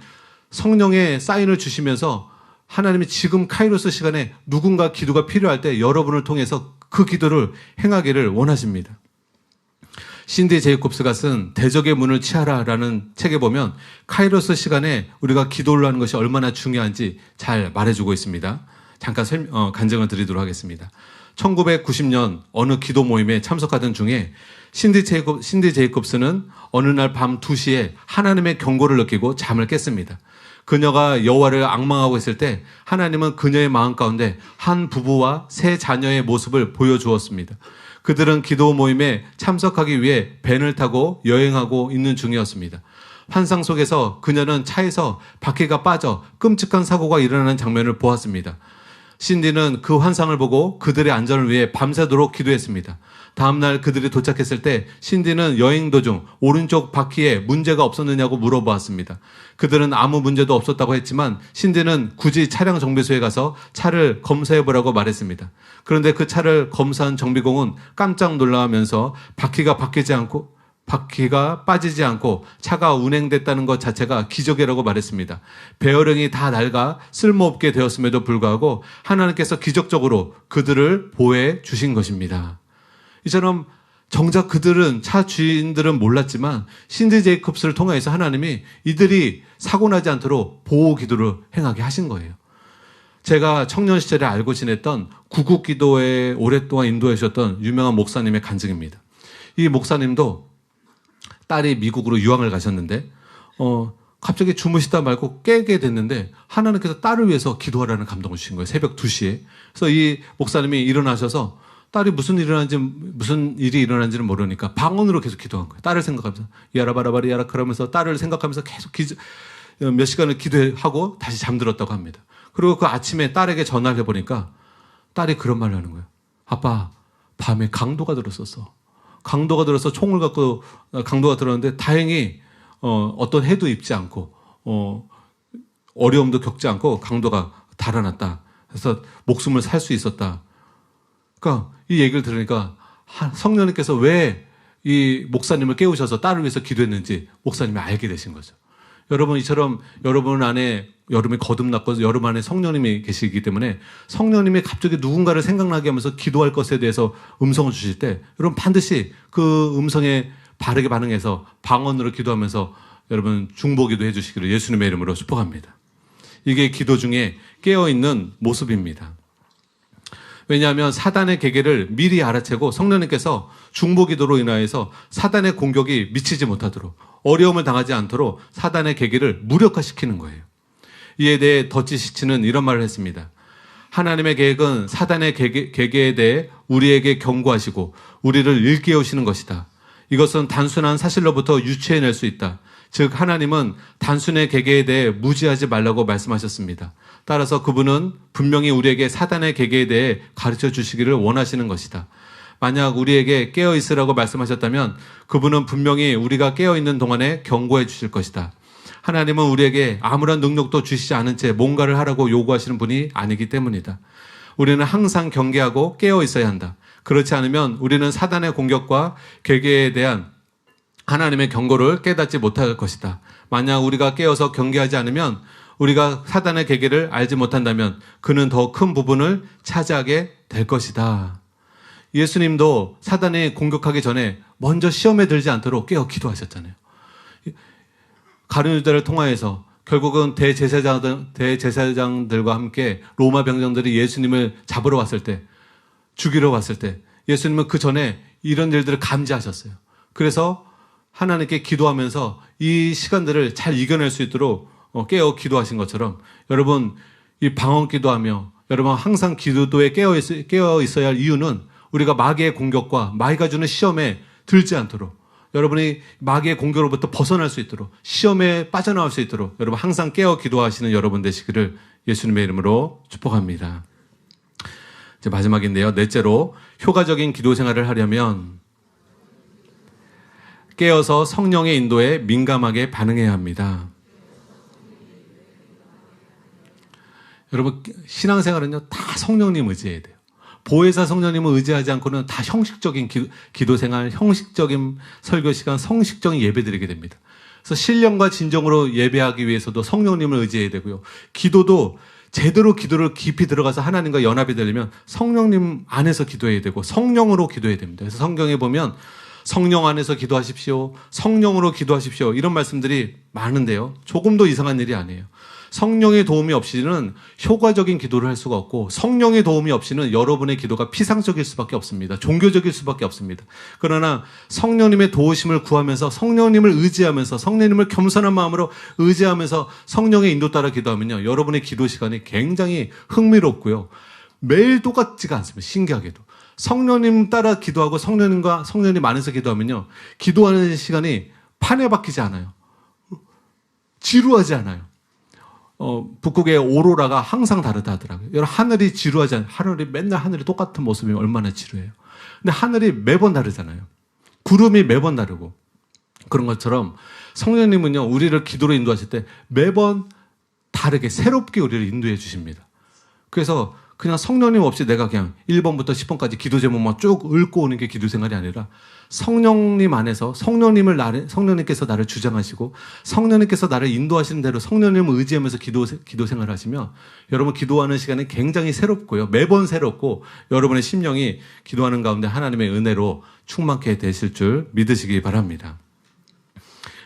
Speaker 1: 성령의 사인을 주시면서 하나님이 지금 카이로스 시간에 누군가 기도가 필요할 때 여러분을 통해서 그 기도를 행하기를 원하십니다. 신디 제이콥스가 쓴 대적의 문을 취하라라는 책에 보면 카이로스 시간에 우리가 기도를 하는 것이 얼마나 중요한지 잘 말해주고 있습니다. 잠깐 간증을 드리도록 하겠습니다. 1990년 어느 기도 모임에 참석하던 중에 신디 제이콥스는 어느 날 밤 2시에 하나님의 경고를 느끼고 잠을 깼습니다. 그녀가 여호와를 앙망하고 있을 때 하나님은 그녀의 마음 가운데 한 부부와 세 자녀의 모습을 보여주었습니다. 그들은 기도 모임에 참석하기 위해 밴을 타고 여행하고 있는 중이었습니다. 환상 속에서 그녀는 차에서 바퀴가 빠져 끔찍한 사고가 일어나는 장면을 보았습니다. 신디는 그 환상을 보고 그들의 안전을 위해 밤새도록 기도했습니다. 다음날 그들이 도착했을 때 신디는 여행 도중 오른쪽 바퀴에 문제가 없었느냐고 물어보았습니다. 그들은 아무 문제도 없었다고 했지만 신디는 굳이 차량 정비소에 가서 차를 검사해보라고 말했습니다. 그런데 그 차를 검사한 정비공은 깜짝 놀라면서 바퀴가 빠지지 않고 차가 운행됐다는 것 자체가 기적이라고 말했습니다. 베어링이 다 낡아 쓸모없게 되었음에도 불구하고 하나님께서 기적적으로 그들을 보호해 주신 것입니다. 이처럼 정작 그들은, 차 주인들은 몰랐지만 신디 제이콥스를 통해서 하나님이 이들이 사고 나지 않도록 보호 기도를 행하게 하신 거예요. 제가 청년 시절에 알고 지냈던 구국 기도에 오랫동안 인도해 주셨던 유명한 목사님의 간증입니다. 이 목사님도 딸이 미국으로 유학을 가셨는데 갑자기 주무시다 말고 깨게 됐는데 하나님께서 딸을 위해서 기도하라는 감동을 주신 거예요. 새벽 2시에. 그래서 이 목사님이 일어나셔서 딸이 무슨 일이 일어난지는 모르니까 방언으로 계속 기도한 거예요. 딸을 생각하면서 야라바라바리 야라카라면서 딸을 생각하면서 계속 몇 시간을 기도하고 다시 잠들었다고 합니다. 그리고 그 아침에 딸에게 전화를 해보니까 딸이 그런 말을 하는 거예요. 아빠, 밤에 강도가 들었었어. 강도가 들어서 총을 갖고 강도가 들었는데 다행히 어떤 해도 입지 않고 어려움도 겪지 않고 강도가 달아났다. 그래서 목숨을 살 수 있었다. 그러니까 이 얘기를 들으니까 성령님께서 왜 이 목사님을 깨우셔서 딸을 위해서 기도했는지 목사님이 알게 되신 거죠. 여러분, 이처럼 여러분 안에 여름이 거듭났고 여러분 안에 성령님이 계시기 때문에 성령님이 갑자기 누군가를 생각나게 하면서 기도할 것에 대해서 음성을 주실 때 여러분 반드시 그 음성에 바르게 반응해서 방언으로 기도하면서 여러분 중보기도 해주시기를 예수님의 이름으로 축복합니다. 이게 기도 중에 깨어있는 모습입니다. 왜냐하면 사단의 계계를 미리 알아채고 성령님께서 중보기도로 인하여서 사단의 공격이 미치지 못하도록 어려움을 당하지 않도록 사단의 계계를 무력화시키는 거예요. 이에 대해 더치시치는 이런 말을 했습니다. 하나님의 계획은 사단의 계계에 대해 우리에게 경고하시고 우리를 일깨우시는 것이다. 이것은 단순한 사실로부터 유추해낼 수 있다. 즉 하나님은 단순의 계계에 대해 무지하지 말라고 말씀하셨습니다. 따라서 그분은 분명히 우리에게 사단의 계계에 대해 가르쳐 주시기를 원하시는 것이다. 만약 우리에게 깨어있으라고 말씀하셨다면 그분은 분명히 우리가 깨어있는 동안에 경고해 주실 것이다. 하나님은 우리에게 아무런 능력도 주시지 않은 채 뭔가를 하라고 요구하시는 분이 아니기 때문이다. 우리는 항상 경계하고 깨어있어야 한다. 그렇지 않으면 우리는 사단의 공격과 계계에 대한 하나님의 경고를 깨닫지 못할 것이다. 만약 우리가 깨어서 경계하지 않으면 우리가 사단의 계계를 알지 못한다면 그는 더 큰 부분을 차지하게 될 것이다. 예수님도 사단이 공격하기 전에 먼저 시험에 들지 않도록 깨어 기도하셨잖아요. 가룟 유다를 통하여서 결국은 대제사장들과 함께 로마 병정들이 예수님을 잡으러 왔을 때, 죽이러 왔을 때 예수님은 그 전에 이런 일들을 감지하셨어요. 그래서 하나님께 기도하면서 이 시간들을 잘 이겨낼 수 있도록 깨어 기도하신 것처럼 여러분 이 방언 기도하며 여러분 항상 기도에 깨어 있어야 할 이유는 우리가 마귀의 공격과 마귀가 주는 시험에 들지 않도록 여러분이 마귀의 공격으로부터 벗어날 수 있도록 시험에 빠져나올 수 있도록 여러분 항상 깨어 기도하시는 여러분 되시기를 예수님의 이름으로 축복합니다. 이제 마지막인데요. 넷째로 효과적인 기도 생활을 하려면 깨어서 성령의 인도에 민감하게 반응해야 합니다. 여러분 신앙생활은요 다 성령님 의지해야 돼요. 보혜사 성령님을 의지하지 않고는 다 형식적인 기도생활, 형식적인 설교시간, 성식적인 예배드리게 됩니다. 그래서 신령과 진정으로 예배하기 위해서도 성령님을 의지해야 되고요. 기도도 제대로 기도를 깊이 들어가서 하나님과 연합이 되려면 성령님 안에서 기도해야 되고 성령으로 기도해야 됩니다. 그래서 성경에 보면 성령 안에서 기도하십시오. 성령으로 기도하십시오. 이런 말씀들이 많은데요. 조금도 이상한 일이 아니에요. 성령의 도움이 없이는 효과적인 기도를 할 수가 없고 성령의 도움이 없이는 여러분의 기도가 피상적일 수밖에 없습니다. 종교적일 수밖에 없습니다. 그러나 성령님의 도우심을 구하면서 성령님을 의지하면서 성령님을 겸손한 마음으로 의지하면서 성령의 인도 따라 기도하면요. 여러분의 기도 시간이 굉장히 흥미롭고요. 매일 똑같지가 않습니다. 신기하게도. 성령님 따라 기도하고 성령님 안에서 기도하면요. 기도하는 시간이 판에 박히지 않아요. 지루하지 않아요. 북극의 오로라가 항상 다르다 하더라고요. 여러분, 하늘이 지루하지 않아요. 맨날 하늘이 똑같은 모습이면 얼마나 지루해요. 근데 하늘이 매번 다르잖아요. 구름이 매번 다르고. 그런 것처럼 성령님은요, 우리를 기도로 인도하실 때 매번 다르게, 새롭게 우리를 인도해 주십니다. 그래서 그냥 성령님 없이 내가 그냥 1번부터 10번까지 기도 제목만 쭉 읊고 오는 게 기도 생활이 아니라 성령님 안에서 성령님께서 나를 주장하시고 성령님께서 나를 인도하시는 대로 성령님을 의지하면서 기도 생활을 하시면 여러분 기도하는 시간이 굉장히 새롭고요. 매번 새롭고 여러분의 심령이 기도하는 가운데 하나님의 은혜로 충만케 되실 줄 믿으시기 바랍니다.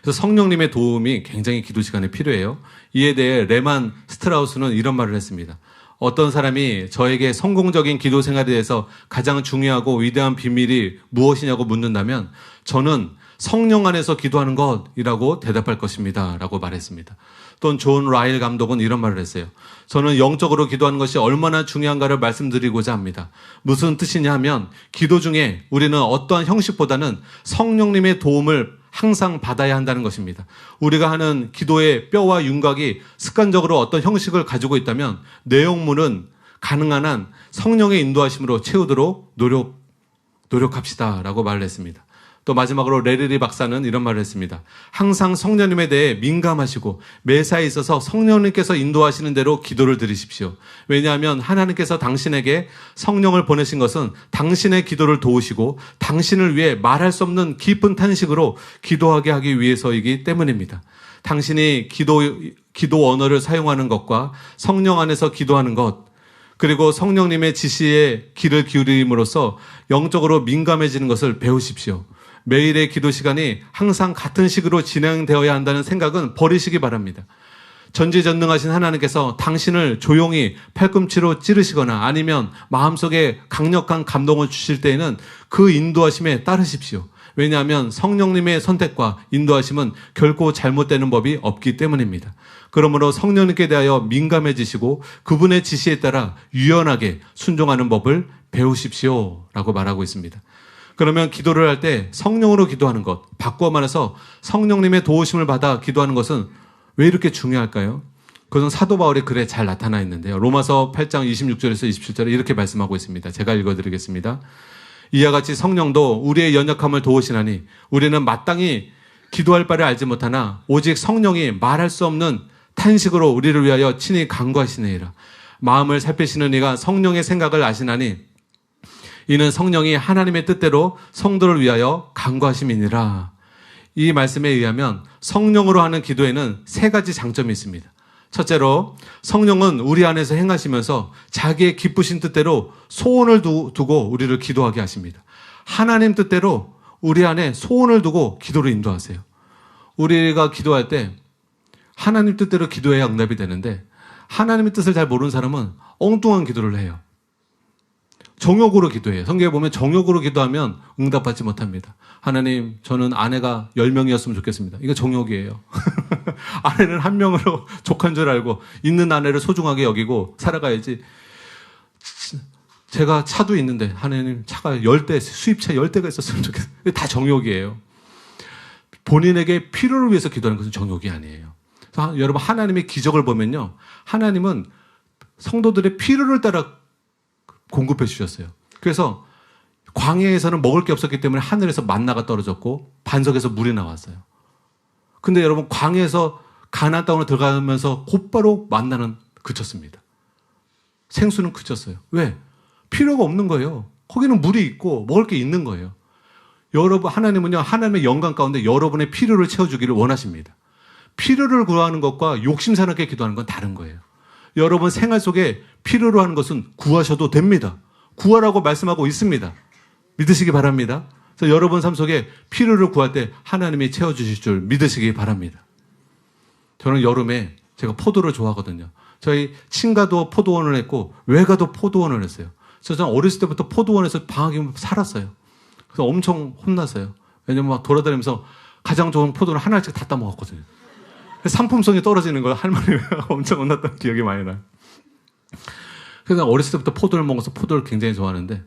Speaker 1: 그래서 성령님의 도움이 굉장히 기도 시간에 필요해요. 이에 대해 레만 스트라우스는 이런 말을 했습니다. 어떤 사람이 저에게 성공적인 기도 생활에 대해서 가장 중요하고 위대한 비밀이 무엇이냐고 묻는다면 저는 성령 안에서 기도하는 것이라고 대답할 것입니다. 라고 말했습니다. 또 존 라일 감독은 이런 말을 했어요. 저는 영적으로 기도하는 것이 얼마나 중요한가를 말씀드리고자 합니다. 무슨 뜻이냐 하면 기도 중에 우리는 어떠한 형식보다는 성령님의 도움을 항상 받아야 한다는 것입니다. 우리가 하는 기도의 뼈와 윤곽이 습관적으로 어떤 형식을 가지고 있다면 내용물은 가능한 한 성령의 인도하심으로 채우도록 노력합시다 라고 말을 했습니다. 또 마지막으로 레르리 박사는 이런 말을 했습니다. 항상 성령님에 대해 민감하시고 매사에 있어서 성령님께서 인도하시는 대로 기도를 드리십시오. 왜냐하면 하나님께서 당신에게 성령을 보내신 것은 당신의 기도를 도우시고 당신을 위해 말할 수 없는 깊은 탄식으로 기도하게 하기 위해서이기 때문입니다. 당신이 기도 언어를 사용하는 것과 성령 안에서 기도하는 것, 그리고 성령님의 지시에 귀를 기울임으로써 영적으로 민감해지는 것을 배우십시오. 매일의 기도 시간이 항상 같은 식으로 진행되어야 한다는 생각은 버리시기 바랍니다. 전지전능하신 하나님께서 당신을 조용히 팔꿈치로 찌르시거나 아니면 마음속에 강력한 감동을 주실 때에는 그 인도하심에 따르십시오. 왜냐하면 성령님의 선택과 인도하심은 결코 잘못되는 법이 없기 때문입니다. 그러므로 성령님께 대하여 민감해지시고 그분의 지시에 따라 유연하게 순종하는 법을 배우십시오 라고 말하고 있습니다. 그러면 기도를 할 때 성령으로 기도하는 것, 바꾸어 말해서 성령님의 도우심을 받아 기도하는 것은 왜 이렇게 중요할까요? 그것은 사도 바울의 글에 잘 나타나 있는데요. 로마서 8장 26절에서 27절에 이렇게 말씀하고 있습니다. 제가 읽어드리겠습니다. 이와 같이 성령도 우리의 연약함을 도우시나니 우리는 마땅히 기도할 바를 알지 못하나 오직 성령이 말할 수 없는 탄식으로 우리를 위하여 친히 간구하시느니라. 마음을 살피시는 이가 성령의 생각을 아시나니 이는 성령이 하나님의 뜻대로 성도를 위하여 간구하심이니라. 이 말씀에 의하면 성령으로 하는 기도에는 세 가지 장점이 있습니다. 첫째로 성령은 우리 안에서 행하시면서 자기의 기쁘신 뜻대로 소원을 두고 우리를 기도하게 하십니다. 하나님 뜻대로 우리 안에 소원을 두고 기도를 인도하세요. 우리가 기도할 때 하나님 뜻대로 기도해야 응답이 되는데 하나님의 뜻을 잘 모르는 사람은 엉뚱한 기도를 해요. 정욕으로 기도해요. 성경에 보면 정욕으로 기도하면 응답받지 못합니다. 하나님, 저는 아내가 10명이었으면 좋겠습니다. 이거 정욕이에요. 아내는 한 명으로 족한 줄 알고 있는 아내를 소중하게 여기고 살아가야지. 제가 차도 있는데 하나님 차가 10대, 수입차 10대가 있었으면 좋겠어요. 다 정욕이에요. 본인에게 필요를 위해서 기도하는 것은 정욕이 아니에요. 여러분, 하나님의 기적을 보면요. 하나님은 성도들의 필요를 따라 공급해 주셨어요. 그래서 광야에서는 먹을 게 없었기 때문에 하늘에서 만나가 떨어졌고 반석에서 물이 나왔어요. 근데 여러분, 광야에서 가나안 땅으로 들어가면서 곧바로 만나는 그쳤습니다. 생수는 그쳤어요. 왜? 필요가 없는 거예요. 거기는 물이 있고 먹을 게 있는 거예요. 여러분, 하나님은요, 하나님의 영광 가운데 여러분의 필요를 채워주기를 원하십니다. 필요를 구하는 것과 욕심사납게 기도하는 건 다른 거예요. 여러분 생활 속에 필요로 하는 것은 구하셔도 됩니다. 구하라고 말씀하고 있습니다. 믿으시기 바랍니다. 그래서 여러분 삶 속에 필요를 구할 때 하나님이 채워주실 줄 믿으시기 바랍니다. 저는 여름에 제가 포도를 좋아하거든요. 저희 친가도 포도원을 했고 외가도 포도원을 했어요. 그래서 저는 어렸을 때부터 포도원에서 방학이면 살았어요. 그래서 엄청 혼났어요. 왜냐면 막 돌아다니면서 가장 좋은 포도를 하나씩 다 따먹었거든요. 상품성이 떨어지는 걸 할머니가 엄청 혼났던 기억이 많이 나요. 그래서 어렸을 때부터 포도를 먹어서 포도를 굉장히 좋아하는데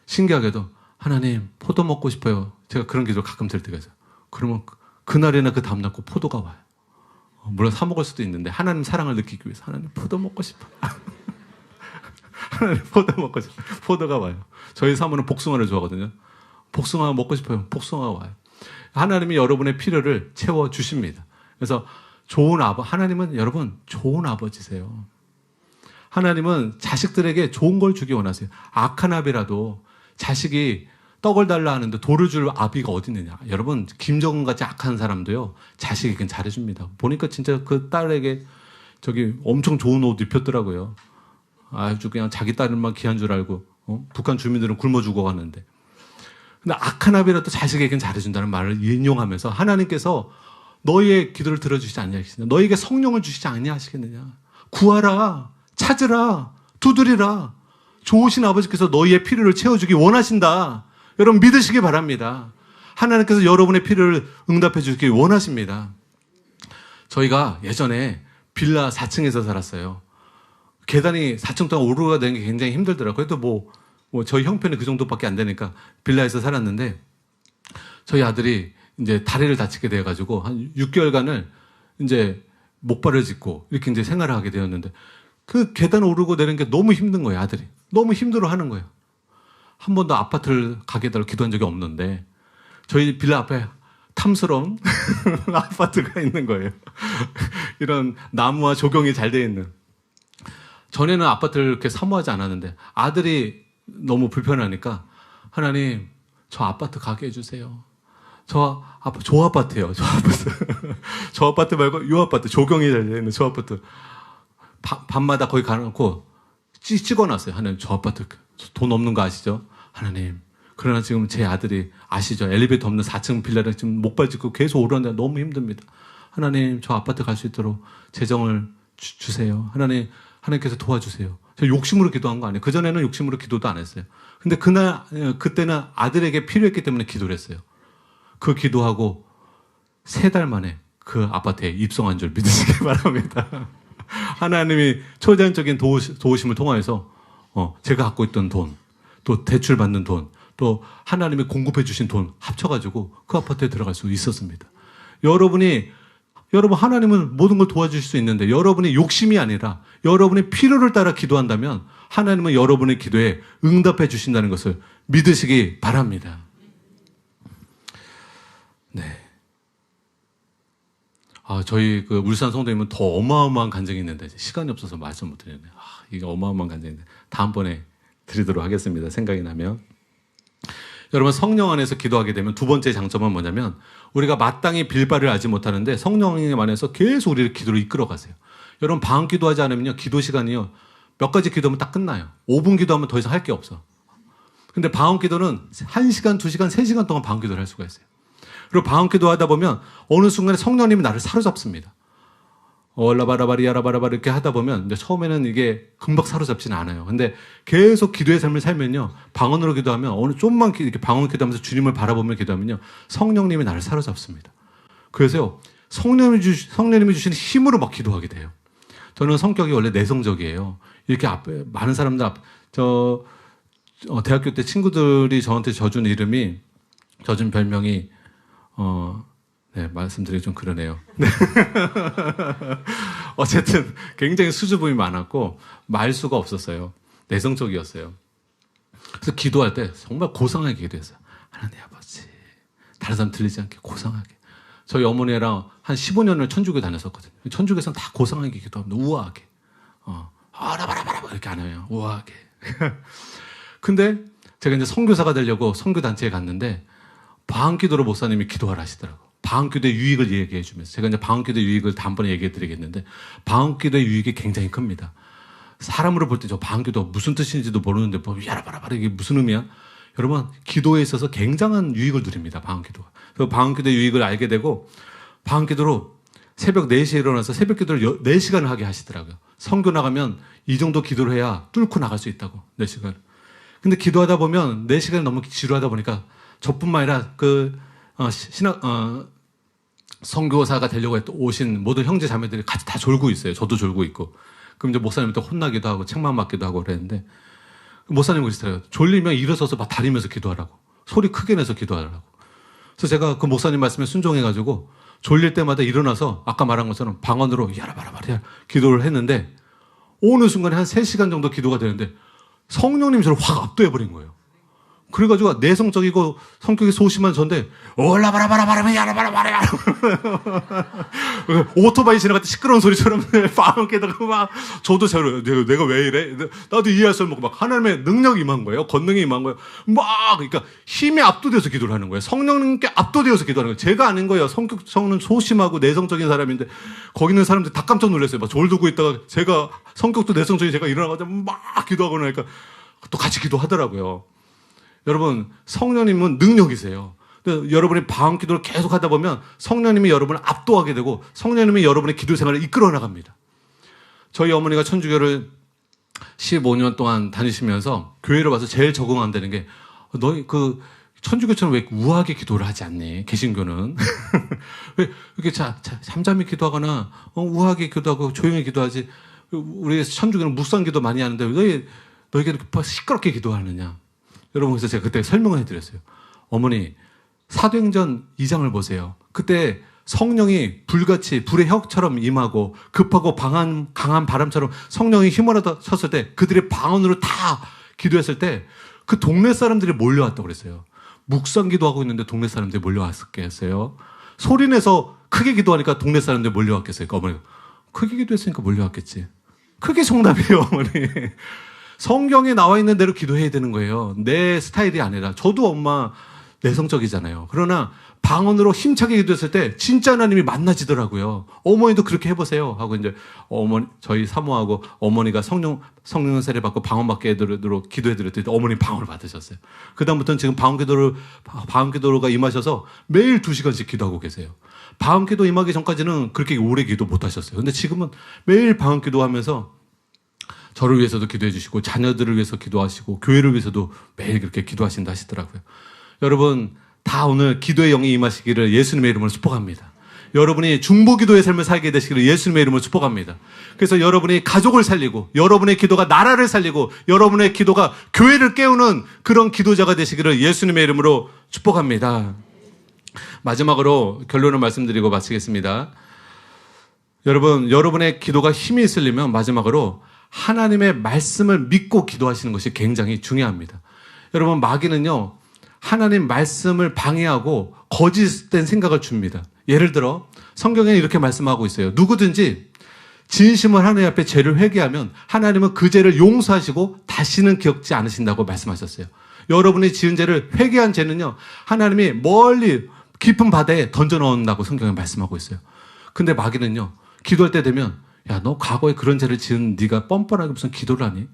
Speaker 1: 신기하게도 하나님 포도 먹고 싶어요. 제가 그런 기도를 가끔 들 때가 있어요. 그러면 그날이나 그 다음날 꼭 포도가 와요. 물론 사 먹을 수도 있는데 하나님 사랑을 느끼기 위해서 하나님 포도 먹고 싶어. 하나님 포도 먹고 싶어. 포도가 와요. 저희 사모는 복숭아를 좋아하거든요. 복숭아 먹고 싶어요. 복숭아가 와요. 하나님이 여러분의 필요를 채워주십니다. 그래서 하나님은 여러분 좋은 아버지세요. 하나님은 자식들에게 좋은 걸 주기 원하세요. 악한 아비라도 자식이 떡을 달라 하는데 돌을 줄 아비가 어디 있느냐. 여러분, 김정은 같이 악한 사람도요, 자식에겐 잘해줍니다. 보니까 진짜 그 딸에게 엄청 좋은 옷 입혔더라고요. 아주 그냥 자기 딸만 귀한 줄 알고, 북한 주민들은 굶어 죽어가는데. 근데 악한 아비라도 자식에겐 잘해준다는 말을 인용하면서 하나님께서 너희의 기도를 들어주시지 않냐하시느냐. 너희에게 성령을 주시지 않냐하시겠느냐. 구하라, 찾으라, 두드리라. 좋으신 아버지께서 너희의 필요를 채워주기 원하신다. 여러분 믿으시기 바랍니다. 하나님께서 여러분의 필요를 응답해 주시기 원하십니다. 저희가 예전에 빌라 4층에서 살았어요. 계단이 4층 동안 오르가 되는 게 굉장히 힘들더라고요. 그래도 저희 형편이 그 정도밖에 안 되니까 빌라에서 살았는데, 저희 아들이 이제 다리를 다치게 돼가지고 한 6개월간을 이제 목발을 짚고 이렇게 이제 생활을 하게 되었는데, 그 계단 오르고 내리는 게 너무 힘든 거예요, 아들이. 너무 힘들어 하는 거예요. 한 번도 아파트를 가게 해달라고 기도한 적이 없는데, 저희 빌라 앞에 탐스러운 아파트가 있는 거예요. 이런 나무와 조경이 잘 되어 있는. 전에는 아파트를 그렇게 사모하지 않았는데, 아들이 너무 불편하니까, 하나님, 저 아파트 가게 해주세요. 저 아파트예요. 저 아파트. 저 아파트 말고 요 아파트, 조경이 잘 되어 있는 저 아파트. 밤마다 거기 가놓고 찍어놨어요. 하나님, 저 아파트 돈 없는 거 아시죠? 하나님, 그러나 지금 제 아들이 아시죠? 엘리베이터 없는 4층 빌라를 지금 목발 짚고 계속 오르는데 너무 힘듭니다. 하나님, 저 아파트 갈 수 있도록 재정을 주세요. 하나님께서 도와주세요. 저 욕심으로 기도한 거 아니에요. 그전에는 욕심으로 기도도 안 했어요. 근데 그때는 아들에게 필요했기 때문에 기도를 했어요. 그 기도하고 3달 만에 그 아파트에 입성한 줄 믿으시기 바랍니다. 하나님이 초자연적인 도우심을 통하여서 제가 갖고 있던 돈, 또 대출받는 돈, 또 하나님이 공급해 주신 돈 합쳐가지고 그 아파트에 들어갈 수 있었습니다. 여러분 하나님은 모든 걸 도와주실 수 있는데, 여러분의 욕심이 아니라 여러분의 필요를 따라 기도한다면 하나님은 여러분의 기도에 응답해 주신다는 것을 믿으시기 바랍니다. 네. 저희 그 울산 성도님은 더 어마어마한 간증이 있는데 시간이 없어서 말씀 못 드리네요. 이게 어마어마한 간증인데 다음번에 드리도록 하겠습니다. 생각이 나면. 여러분, 성령 안에서 기도하게 되면 두 번째 장점은 뭐냐면, 우리가 마땅히 빌바를 알지 못하는데 성령님 안에서 계속 우리를 기도로 이끌어 가세요. 여러분, 방언 기도하지 않으면요, 기도 시간이요, 몇 가지 기도하면 딱 끝나요. 5분 기도하면 더 이상 할 게 없어. 근데 방언 기도는 1시간, 2시간, 3시간 동안 방언 기도를 할 수가 있어요. 그리고 방언 기도하다 보면 어느 순간에 성령님이 나를 사로잡습니다. 라바라바리야라바라바 이렇게 하다 보면 이제 처음에는 이게 금방 사로잡지는 않아요. 근데 계속 기도의 삶을 살면요, 방언으로 기도하면 어느 좀만 이렇게 방언 기도하면서 주님을 바라보며 기도하면요, 성령님이 나를 사로잡습니다. 그래서요, 성령님이 주시는 힘으로 막 기도하게 돼요. 저는 성격이 원래 내성적이에요. 이렇게 앞에 많은 사람들 대학교 때 친구들이 저한테 져준 별명이 네, 말씀드리기 좀 그러네요. 네. 어쨌든 굉장히 수줍음이 많았고 말수가 없었어요. 내성적이었어요. 그래서 기도할 때 정말 고상하게 기도했어요. 하나님 아버지, 다른 사람 들리지 않게 고상하게. 저희 어머니랑 한 15년을 천주교 다녔었거든요. 천주교에서는 다 고상하게 기도합니다. 우아하게. 라바라바라 이렇게 안 해요. 우아하게. 근데 제가 이제 선교사가 되려고 선교단체에 갔는데 방언기도로 목사님이 기도하라 하시더라고요. 방언기도의 유익을 얘기해 주면서, 제가 이제 방언기도의 유익을 다음번에 얘기해 드리겠는데, 방언기도의 유익이 굉장히 큽니다. 사람으로 볼 때 저 방언기도 무슨 뜻인지도 모르는데 야라바라바라 이게 무슨 의미야? 여러분, 기도에 있어서 굉장한 유익을 누립니다. 방언기도가. 그래서 방언기도의 유익을 알게 되고, 방언기도로 새벽 4시에 일어나서 새벽기도를 4시간을 하게 하시더라고요. 선교 나가면 이 정도 기도를 해야 뚫고 나갈 수 있다고, 4시간. 근데 기도하다 보면 4시간이 너무 지루하다 보니까 저뿐만 아니라 선교사가 되려고 오신 모든 형제 자매들이 같이 다 졸고 있어요. 저도 졸고 있고. 그럼 이제 목사님한테 혼나기도 하고 책망 맞기도 하고 그랬는데, 목사님 그러시더라고요. 졸리면 일어서서 막 다리면서 기도하라고. 소리 크게 내서 기도하라고. 그래서 제가 그 목사님 말씀에 순종해가지고 졸릴 때마다 일어나서 아까 말한 것처럼 방언으로 야라바라바라 기도를 했는데, 어느 순간에 한 3시간 정도 기도가 되는데 성령님이 저를 확 압도해버린 거예요. 그래가지고 내성적이고 성격이 소심한 전데 올라바라바라바라바라바라바라 오토바이 지나갈 때 시끄러운 소리처럼 빵 깨다가 막 저도 내가 왜 이래? 나도 이해할 수 없고 막 하나님의 능력이 임한 거예요. 권능이 임한 거예요. 막 그러니까 힘에 압도돼서 기도를 하는 거예요. 성령님께 압도되어서 기도하는 거예요. 제가 아닌 거예요. 성격성은 소심하고 내성적인 사람인데 거기 있는 사람들 다 깜짝 놀랐어요. 막 졸 두고 있다가 제가 성격도 내성적인 제가 일어나가지고 막 기도하고 나니까 또 같이 기도하더라고요. 여러분, 성령님은 능력이세요. 여러분이 방언 기도를 계속 하다 보면 성령님이 여러분을 압도하게 되고 성령님이 여러분의 기도 생활을 이끌어 나갑니다. 저희 어머니가 천주교를 15년 동안 다니시면서 교회로 와서 제일 적응 안 되는 게 너희 그 천주교처럼 왜 우아하게 기도를 하지 않니? 개신교는. 왜 이렇게 잠잠히 기도하거나 우아하게 기도하고 조용히 기도하지. 우리 천주교는 묵상 기도 많이 하는데 왜 너희가 이렇게 시끄럽게 기도하느냐? 여러분, 그래서 제가 그때 설명을 해드렸어요. 어머니, 사도행전 2장을 보세요. 그때 성령이 불같이 불의 혁처럼 임하고 급하고 강한 바람처럼 성령이 휘몰아쳐 섰을 때 그들의 방언으로 다 기도했을 때 그 동네 사람들이 몰려왔다고 그랬어요. 묵상 기도하고 있는데 동네 사람들이 몰려왔겠어요? 소리내서 크게 기도하니까 동네 사람들이 몰려왔겠어요? 그러니까 어머니가 크게 기도했으니까 몰려왔겠지. 크게 성답이에요, 어머니. 성경에 나와 있는 대로 기도해야 되는 거예요. 내 스타일이 아니라. 저도 엄마 내성적이잖아요. 그러나 방언으로 힘차게 기도했을 때 진짜 하나님이 만나지더라고요. 어머니도 그렇게 해보세요 하고 이제 저희 사모하고 어머니가 성령 세례 받고 방언 받게 해드리도록 기도해드렸더니 어머니 방언을 받으셨어요. 그다음부터는 지금 방언 기도가 임하셔서 매일 2시간씩 기도하고 계세요. 방언 기도 임하기 전까지는 그렇게 오래 기도 못 하셨어요. 근데 지금은 매일 방언 기도하면서 저를 위해서도 기도해 주시고 자녀들을 위해서 기도하시고 교회를 위해서도 매일 그렇게 기도하신다 하시더라고요. 여러분, 다 오늘 기도의 영이 임하시기를 예수님의 이름으로 축복합니다. 여러분이 중보기도의 삶을 살게 되시기를 예수님의 이름으로 축복합니다. 그래서 여러분이 가족을 살리고 여러분의 기도가 나라를 살리고 여러분의 기도가 교회를 깨우는 그런 기도자가 되시기를 예수님의 이름으로 축복합니다. 마지막으로 결론을 말씀드리고 마치겠습니다. 여러분, 여러분의 기도가 힘이 있으려면 마지막으로 하나님의 말씀을 믿고 기도하시는 것이 굉장히 중요합니다. 여러분, 마귀는요, 하나님 말씀을 방해하고 거짓된 생각을 줍니다. 예를 들어 성경에는 이렇게 말씀하고 있어요. 누구든지 진심을 하나님 앞에 죄를 회개하면 하나님은 그 죄를 용서하시고 다시는 기억지 않으신다고 말씀하셨어요. 여러분이 지은 죄를 회개한 죄는요, 하나님이 멀리 깊은 바다에 던져 넣는다고 성경에 말씀하고 있어요. 근데 마귀는요, 기도할 때 되면 야, 너 과거에 그런 죄를 지은 네가 뻔뻔하게 무슨 기도를 하니?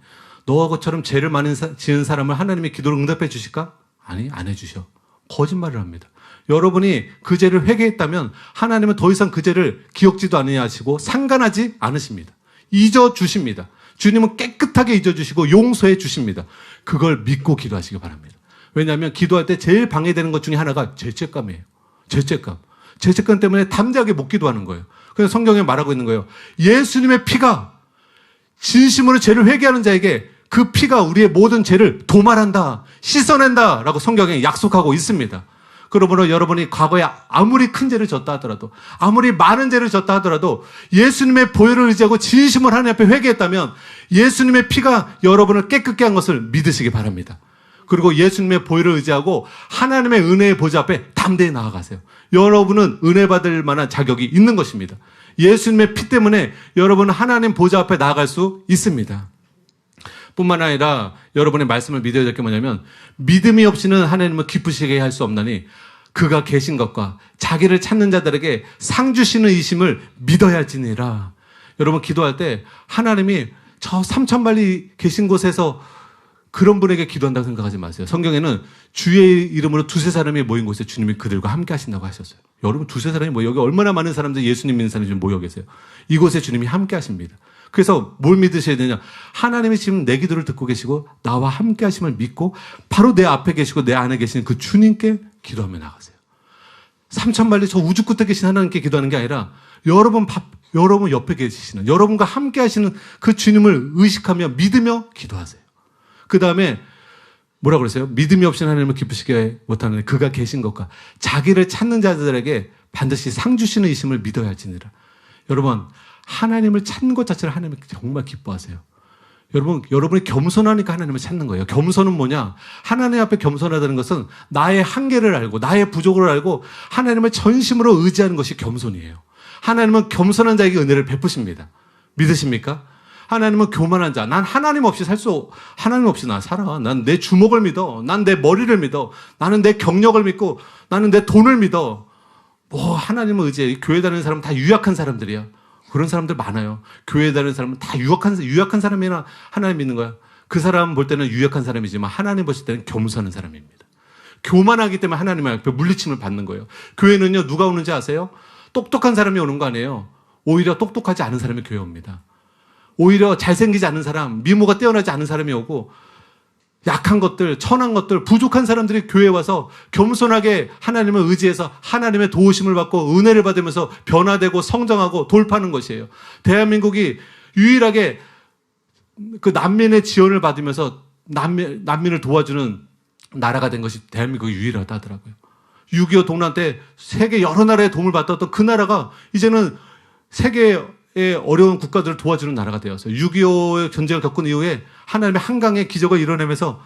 Speaker 1: 너하고처럼 죄를 많이 지은 사람을 하나님이 기도를 응답해 주실까? 아니, 안 해주셔. 거짓말을 합니다. 여러분이 그 죄를 회개했다면 하나님은 더 이상 그 죄를 기억지도 아니하시고 상관하지 않으십니다. 잊어주십니다. 주님은 깨끗하게 잊어주시고 용서해 주십니다. 그걸 믿고 기도하시기 바랍니다. 왜냐하면 기도할 때 제일 방해되는 것 중에 하나가 죄책감이에요. 죄책감 때문에 담대하게 못 기도하는 거예요. 그래서 성경에 말하고 있는 거예요. 예수님의 피가 진심으로 죄를 회개하는 자에게 그 피가 우리의 모든 죄를 도말한다, 씻어낸다 라고 성경에 약속하고 있습니다. 그러므로 여러분이 과거에 아무리 큰 죄를 졌다 하더라도, 아무리 많은 죄를 졌다 하더라도 예수님의 보혈을 의지하고 진심을 하나님 앞에 회개했다면 예수님의 피가 여러분을 깨끗게 한 것을 믿으시기 바랍니다. 그리고 예수님의 보혈을 의지하고 하나님의 은혜의 보좌 앞에 담대히 나아가세요. 여러분은 은혜 받을 만한 자격이 있는 것입니다. 예수님의 피 때문에 여러분은 하나님 보좌 앞에 나아갈 수 있습니다. 뿐만 아니라 여러분의 말씀을 믿어야 될 게 뭐냐면 믿음이 없이는 하나님을 기쁘시게 할 수 없나니 그가 계신 것과 자기를 찾는 자들에게 상 주시는 이심을 믿어야 할지니라. 여러분 기도할 때 하나님이 저 삼천만리 계신 곳에서 그런 분에게 기도한다고 생각하지 마세요. 성경에는 주의 이름으로 두세 사람이 모인 곳에 주님이 그들과 함께 하신다고 하셨어요. 여러분 두세 사람이 여기 얼마나 많은 사람들이 예수님 믿는 사람이 지금 모여 계세요. 이곳에 주님이 함께 하십니다. 그래서 뭘 믿으셔야 되냐? 하나님이 지금 내 기도를 듣고 계시고 나와 함께 하심을 믿고 바로 내 앞에 계시고 내 안에 계시는 그 주님께 기도하며 나가세요. 삼천만리 저 우주 끝에 계신 하나님께 기도하는 게 아니라 여러분 옆에 계시는 여러분과 함께 하시는 그 주님을 의식하며 믿으며 기도하세요. 그 다음에 뭐라 그랬어요? 믿음이 없이는 하나님을 기쁘시게 못하는 그가 계신 것과 자기를 찾는 자들에게 반드시 상 주시는 이심을 믿어야 할지니라. 여러분 하나님을 찾는 것 자체를 하나님이 정말 기뻐하세요. 여러분이 겸손하니까 하나님을 찾는 거예요. 겸손은 뭐냐? 하나님 앞에 겸손하다는 것은 나의 한계를 알고 나의 부족을 알고 하나님을 전심으로 의지하는 것이 겸손이에요. 하나님은 겸손한 자에게 은혜를 베푸십니다. 믿으십니까? 하나님은 교만한 자. 난 하나님 없이 하나님 없이 나 살아. 난 내 주먹을 믿어. 난 내 머리를 믿어. 나는 내 경력을 믿고 나는 내 돈을 믿어. 하나님을 의지해. 교회 다니는 사람은 다 유약한 사람들이야. 그런 사람들 많아요. 교회 다니는 사람은 다 유약한 사람이나 하나님 믿는 거야. 그 사람 볼 때는 유약한 사람이지만 하나님 보실 때는 겸손한 사람입니다. 교만하기 때문에 하나님 앞에 물리침을 받는 거예요. 교회는요, 누가 오는지 아세요? 똑똑한 사람이 오는 거 아니에요. 오히려 똑똑하지 않은 사람이 교회 옵니다. 오히려 잘생기지 않은 사람, 미모가 뛰어나지 않은 사람이 오고 약한 것들, 천한 것들, 부족한 사람들이 교회에 와서 겸손하게 하나님을 의지해서 하나님의 도우심을 받고 은혜를 받으면서 변화되고 성장하고 돌파하는 것이에요. 대한민국이 유일하게 그 난민의 지원을 받으면서 난민을 도와주는 나라가 된 것이 대한민국이 유일하다 하더라고요. 6.25 동란 때 세계 여러 나라의 도움을 받았던 그 나라가 이제는 세계의 어려운 국가들을 도와주는 나라가 되었어요. 6.25 전쟁을 겪은 이후에 하나님의 한강의 기적을 이뤄내면서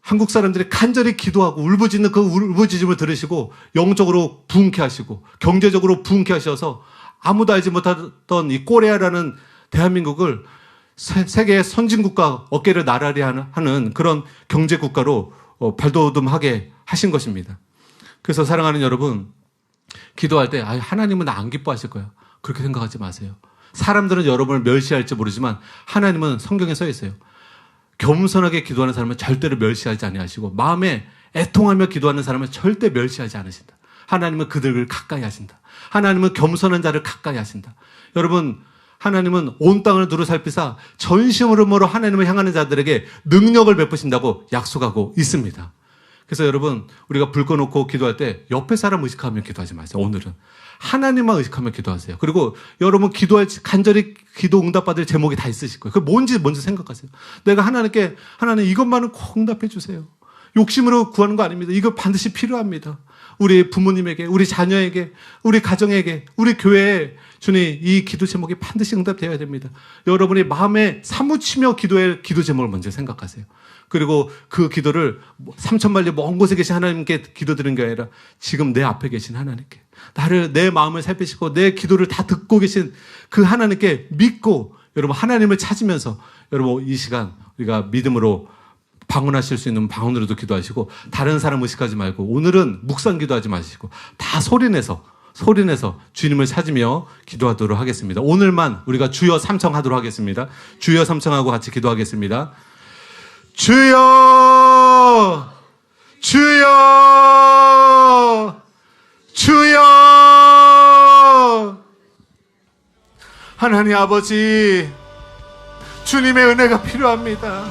Speaker 1: 한국 사람들이 간절히 기도하고 울부짖는 그 울부짖음을 들으시고 영적으로 부흥케 하시고 경제적으로 부흥케 하셔서 아무도 알지 못했던 이 코리아라는 대한민국을 세계의 선진국가 어깨를 나란히 하는 그런 경제국가로 발돋움하게 하신 것입니다. 그래서 사랑하는 여러분, 기도할 때 하나님은 나 안 기뻐하실 거야. 그렇게 생각하지 마세요. 사람들은 여러분을 멸시할지 모르지만 하나님은 성경에 써 있어요. 겸손하게 기도하는 사람은 절대로 멸시하지 아니하시고 마음에 애통하며 기도하는 사람은 절대 멸시하지 않으신다. 하나님은 그들을 가까이 하신다. 하나님은 겸손한 자를 가까이 하신다. 여러분, 하나님은 온 땅을 두루 살피사 전심으로 하나님을 향하는 자들에게 능력을 베푸신다고 약속하고 있습니다. 그래서 여러분, 우리가 불 꺼놓고 기도할 때 옆에 사람 의식하며 기도하지 마세요. 오늘은 하나님만 의식하며 기도하세요. 그리고 여러분 간절히 기도 응답받을 제목이 다 있으실 거예요. 그게 뭔지 먼저 생각하세요. 내가 하나님께 하나님 이것만은 꼭 응답해 주세요. 욕심으로 구하는 거 아닙니다. 이거 반드시 필요합니다. 우리 부모님에게, 우리 자녀에게, 우리 가정에게, 우리 교회에 주님 이 기도 제목이 반드시 응답되어야 됩니다. 여러분이 마음에 사무치며 기도할 기도 제목을 먼저 생각하세요. 그리고 그 기도를 3,000만리 먼 곳에 계신 하나님께 기도드리는 게 아니라 지금 내 앞에 계신 하나님께 내 마음을 살피시고 내 기도를 다 듣고 계신 그 하나님께 믿고 여러분 하나님을 찾으면서 여러분 이 시간 우리가 믿음으로 방언하실 수 있는 방언으로도 기도하시고 다른 사람 의식하지 말고 오늘은 묵상 기도하지 마시고 다 소리내서 주님을 찾으며 기도하도록 하겠습니다. 오늘만 우리가 주여 삼청하도록 하겠습니다. 주여 삼청하고 같이 기도하겠습니다. 주여, 주여, 주여. 하나님 아버지, 주님의 은혜가 필요합니다.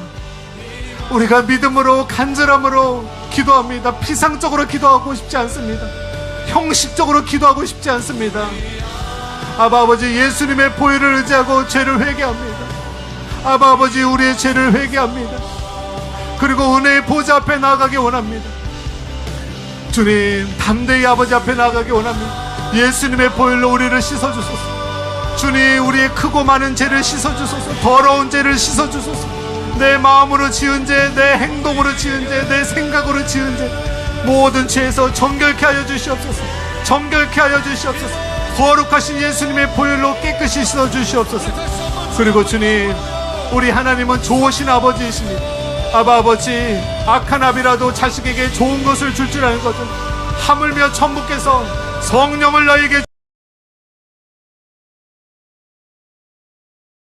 Speaker 1: 우리가 믿음으로 간절함으로 기도합니다. 피상적으로 기도하고 싶지 않습니다. 형식적으로 기도하고 싶지 않습니다. 아버지, 예수님의 보혈을 의지하고 죄를 회개합니다. 아버지, 우리의 죄를 회개합니다. 그리고 은혜의 보좌 앞에 나아가기 원합니다. 주님, 담대히 아버지 앞에 나아가기 원합니다. 예수님의 보혈로 우리를 씻어주소서. 주님, 우리의 크고 많은 죄를 씻어주소서. 더러운 죄를 씻어주소서. 내 마음으로 지은 죄, 내 행동으로 지은 죄, 내 생각으로 지은 죄, 모든 죄에서 정결케 하여 주시옵소서. 정결케 하여 주시옵소서. 거룩하신 예수님의 보혈로 깨끗이 씻어주시옵소서. 그리고 주님, 우리 하나님은 좋으신 아버지이십니다. 아버지, 악한 아비라도 자식에게 좋은 것을 줄 줄 아는 거죠. 하물며 천부께서 성령을 너에게